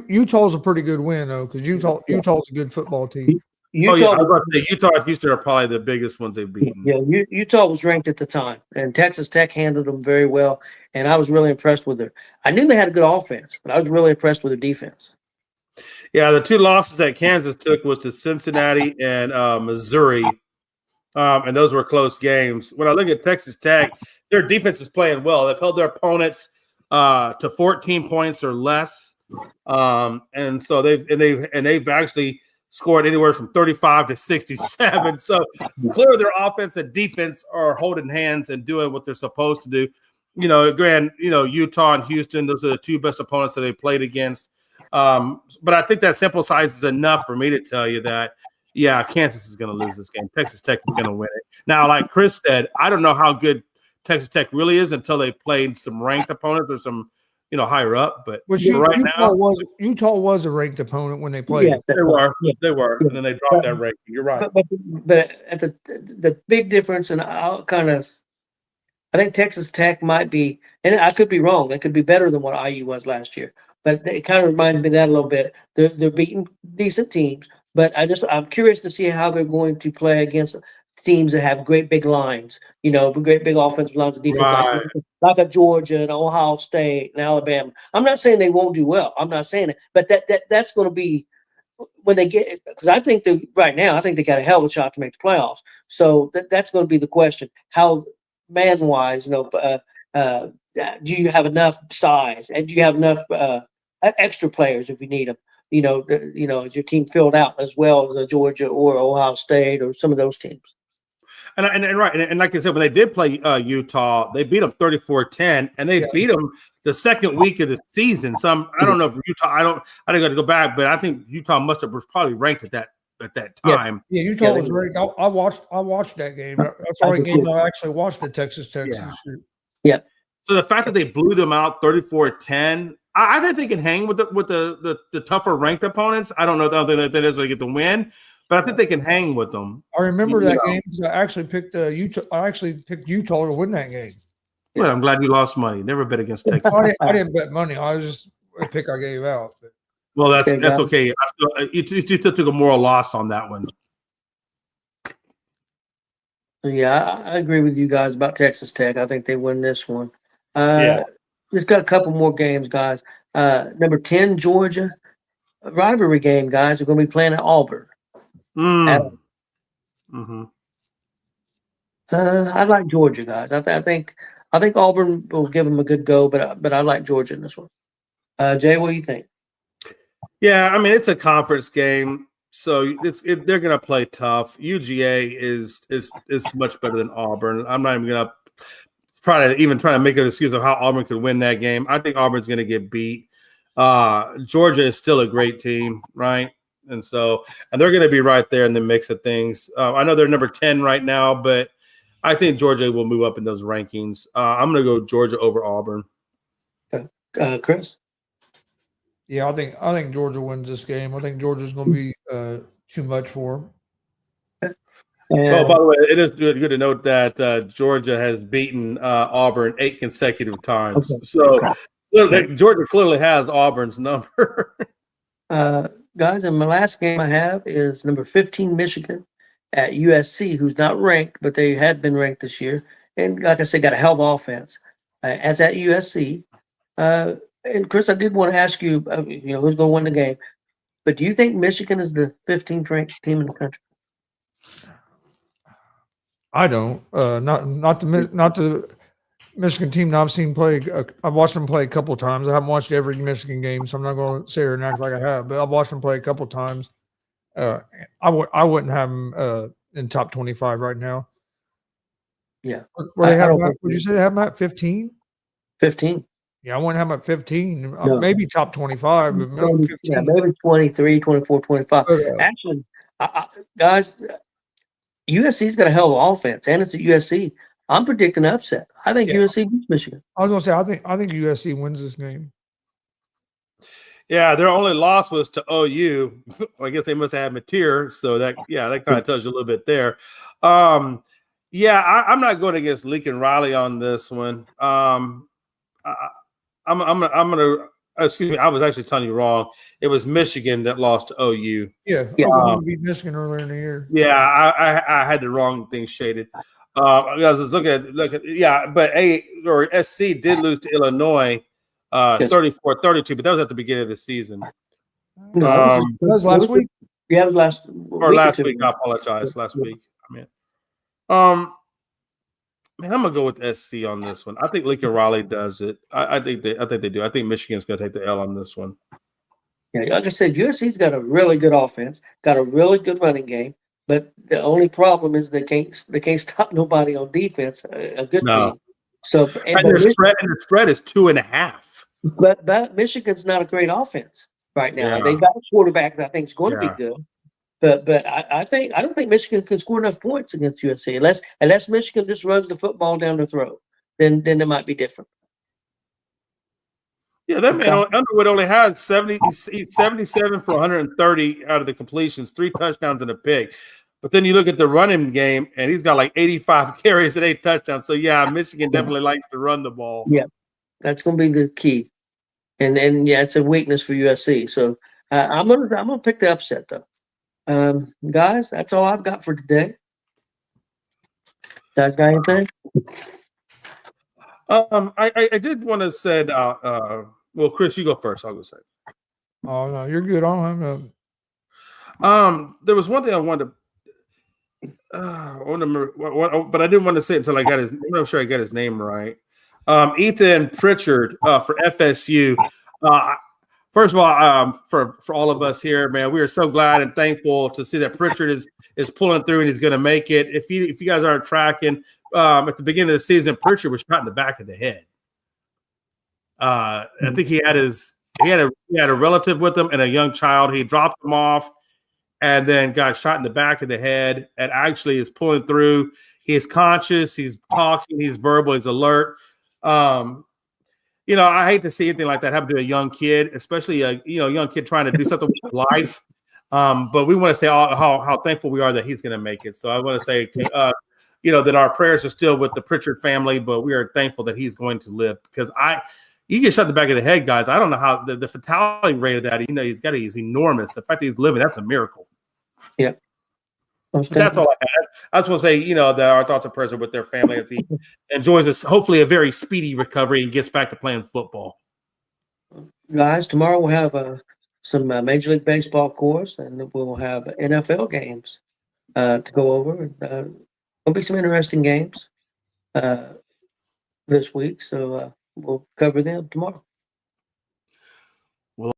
C: Utah's a pretty good win though, because Utah's a good football team.
E: I was about to say Utah and Houston are probably the biggest ones they've beaten.
D: Yeah, Utah was ranked at the time, and Texas Tech handled them very well, and I was really impressed with her. I knew they had a good offense, but I was really impressed with their defense.
E: Yeah, the 2 losses that Kansas took was to Cincinnati and Missouri, and those were close games. When I look at Texas Tech, their defense is playing well. They've held their opponents to 14 points or less, and so they've actually scored anywhere from 35 to 67. So clearly, their offense and defense are holding hands and doing what they're supposed to do. Utah and Houston; those are the 2 best opponents that they played against. But I think that sample size is enough for me to tell you that, yeah, Kansas is going to lose this game. Texas Tech is going to win it. Now, like Chris said, I don't know how good Texas Tech really is until they played some ranked opponents or some, higher up. But
C: Utah was a ranked opponent when they played.
D: Yeah,
E: they were, and then they dropped that ranking. You're right.
D: But at the big difference, and I think Texas Tech might be, and I could be wrong. They could be better than what IU was last year. But it kind of reminds me of that a little bit. They're beating decent temes, but I'm curious to see how they're going to play against teams that have great big lines, great big offensive lines of defense,
E: Right.
D: like a Georgia and Ohio State and Alabama. I'm not saying they won't do well. I'm not saying it, but that's going to be when they get, because I think right now, I think they got a hell of a shot to make the playoffs. So that's going to be the question: how man-wise, do you have enough size and do you have enough extra players if you need them is your team filled out as well as a Georgia or Ohio State or some of those teams.
E: And right, and like I said, when they did play Utah, they beat them 34-10, and they beat them the second week of the season. I don't know if Utah. I didn't got to go back, but I think Utah was probably ranked at that time.
C: Yeah, Utah was ranked. I watched that game. That's the only game I actually watched at Texas Tech.
D: Yeah.
E: So the fact that they blew them out 34-10, I think they can hang with the tougher ranked opponents. I don't know if that is they get the win. But I think they can hang with them.
C: I remember that game because I actually picked Utah. I actually picked Utah to win that game.
E: Well, I'm glad you lost money. Never bet against Texas.
C: I didn't bet money. I was just a pick I gave out.
E: Well, that's okay. You still took a moral loss on that one.
D: Yeah, I agree with you guys about Texas Tech. I think they win this one. We've got a couple more games, guys. Number 10, Georgia. A rivalry game, guys. We're going to be playing at Auburn.
E: Mm-hmm.
D: I like Georgia, guys. I think Auburn will give them a good go, but I like Georgia in this one. Jay, what do you think?
E: Yeah, I mean it's a conference game, so they're going to play tough. UGA is much better than Auburn. I'm not even going to try to make an excuse of how Auburn could win that game. I think Auburn's going to get beat. Georgia is still a great team, right? And they're going to be right there in the mix of things. I know they're number 10 right now, but I think Georgia will move up in those rankings. I'm going to go Georgia over Auburn.
D: Chris?
C: Yeah, I think Georgia wins this game. I think Georgia's going to be too much for them.
E: Oh, by the way, it is good to note that Georgia has beaten Auburn 8 consecutive times. Okay. So Georgia clearly has Auburn's number.
D: Guys, and my last game I have is number 15, Michigan at USC, who's not ranked, but they had been ranked this year. And like I said, got a hell of offense. As at USC. And Chris, I did want to ask you, who's going to win the game. But do you think Michigan is the 15th ranked team in the country?
C: I don't. Not the Michigan team that I've seen play. I've watched them play a couple of times. I haven't watched every Michigan game, so I'm not going to sit here and act like I have. But I've watched them play a couple of times. I wouldn't have them in top 25 right now.
D: Yeah.
C: Where they have them at, would you say they have them at 15?
D: 15.
C: Yeah, I wouldn't have them at 15. No. Maybe top 25, but maybe 15.
D: Yeah, maybe 23, 24, 25. Actually, guys, USC's got a hell of offense, and it's at USC. I'm predicting an upset. I think USC beats Michigan.
C: I was going to say, I think USC wins this game.
E: Yeah, their only loss was to OU. I guess they must have had Mateer, so that kind of tells you a little bit there. I'm not going against Lincoln Riley on this one. I'm gonna. Excuse me, I was actually telling you wrong. It was Michigan that lost to OU.
C: Yeah. Oklahoma beat Michigan earlier in the year.
E: Yeah, I had the wrong thing shaded. I was looking at but SC did lose to Illinois 34-32, but that was at the beginning of the season.
C: That was last week.
D: Yeah, last
E: week. I apologize. Last week. I'm gonna go with SC on this one. I think Lincoln Riley does it. I think they do. I think Michigan's gonna take the L on this one.
D: Yeah, like I said, USC's got a really good offense, got a really good running game, but the only problem is they can't stop nobody on defense. A good team. So
E: the spread is 2.5.
D: But Michigan's not a great offense right now. Yeah. They've got a quarterback that I think is going to be good. But I don't think Michigan can score enough points against USC unless Michigan just runs the football down the throat. Then it might be different.
E: Yeah, that man Underwood only had 77 for 130 out of the completions, 3 touchdowns and a pick. But then you look at the running game, and he's got like 85 carries and 8 touchdowns. So yeah, Michigan definitely likes to run the ball.
D: Yeah, that's going to be the key. And it's a weakness for USC. So I'm gonna pick the upset though. Guys, that's all I've got for today. Guys, got anything?
E: I did want to say, well, Chris, you go first. I'll go second.
C: Oh no, you're good. I don't have
E: no. There was one thing I wanted to, but I didn't want to say it until I got his. I'm sure I got his name right. Ethan Pritchard for FSU. first of all, for all of us here, man, we are so glad and thankful to see that Pritchard is pulling through and he's going to make it. If you guys aren't tracking, at the beginning of the season, Pritchard was shot in the back of the head. I think he had a relative with him and a young child. He dropped him off and then got shot in the back of the head and actually is pulling through. He is conscious. He's talking. He's verbal. He's alert. I hate to see anything like that happen to a young kid, especially a young kid trying to do something with life. But we want to say how thankful we are that he's going to make it. So I want to say, that our prayers are still with the Pritchard family, but we are thankful that he's going to live because you get shot in the back of the head, guys. I don't know how the fatality rate of that. He's enormous. The fact that he's living, that's a miracle.
D: Yeah.
E: That's all I had. I just want to say, that our thoughts and prayers are with their family as he enjoys this, hopefully a very speedy recovery and gets back to playing football.
D: Guys, tomorrow we'll have some Major League Baseball course, and we'll have NFL games to go over. There'll be some interesting games this week, so we'll cover them tomorrow.
E: Well,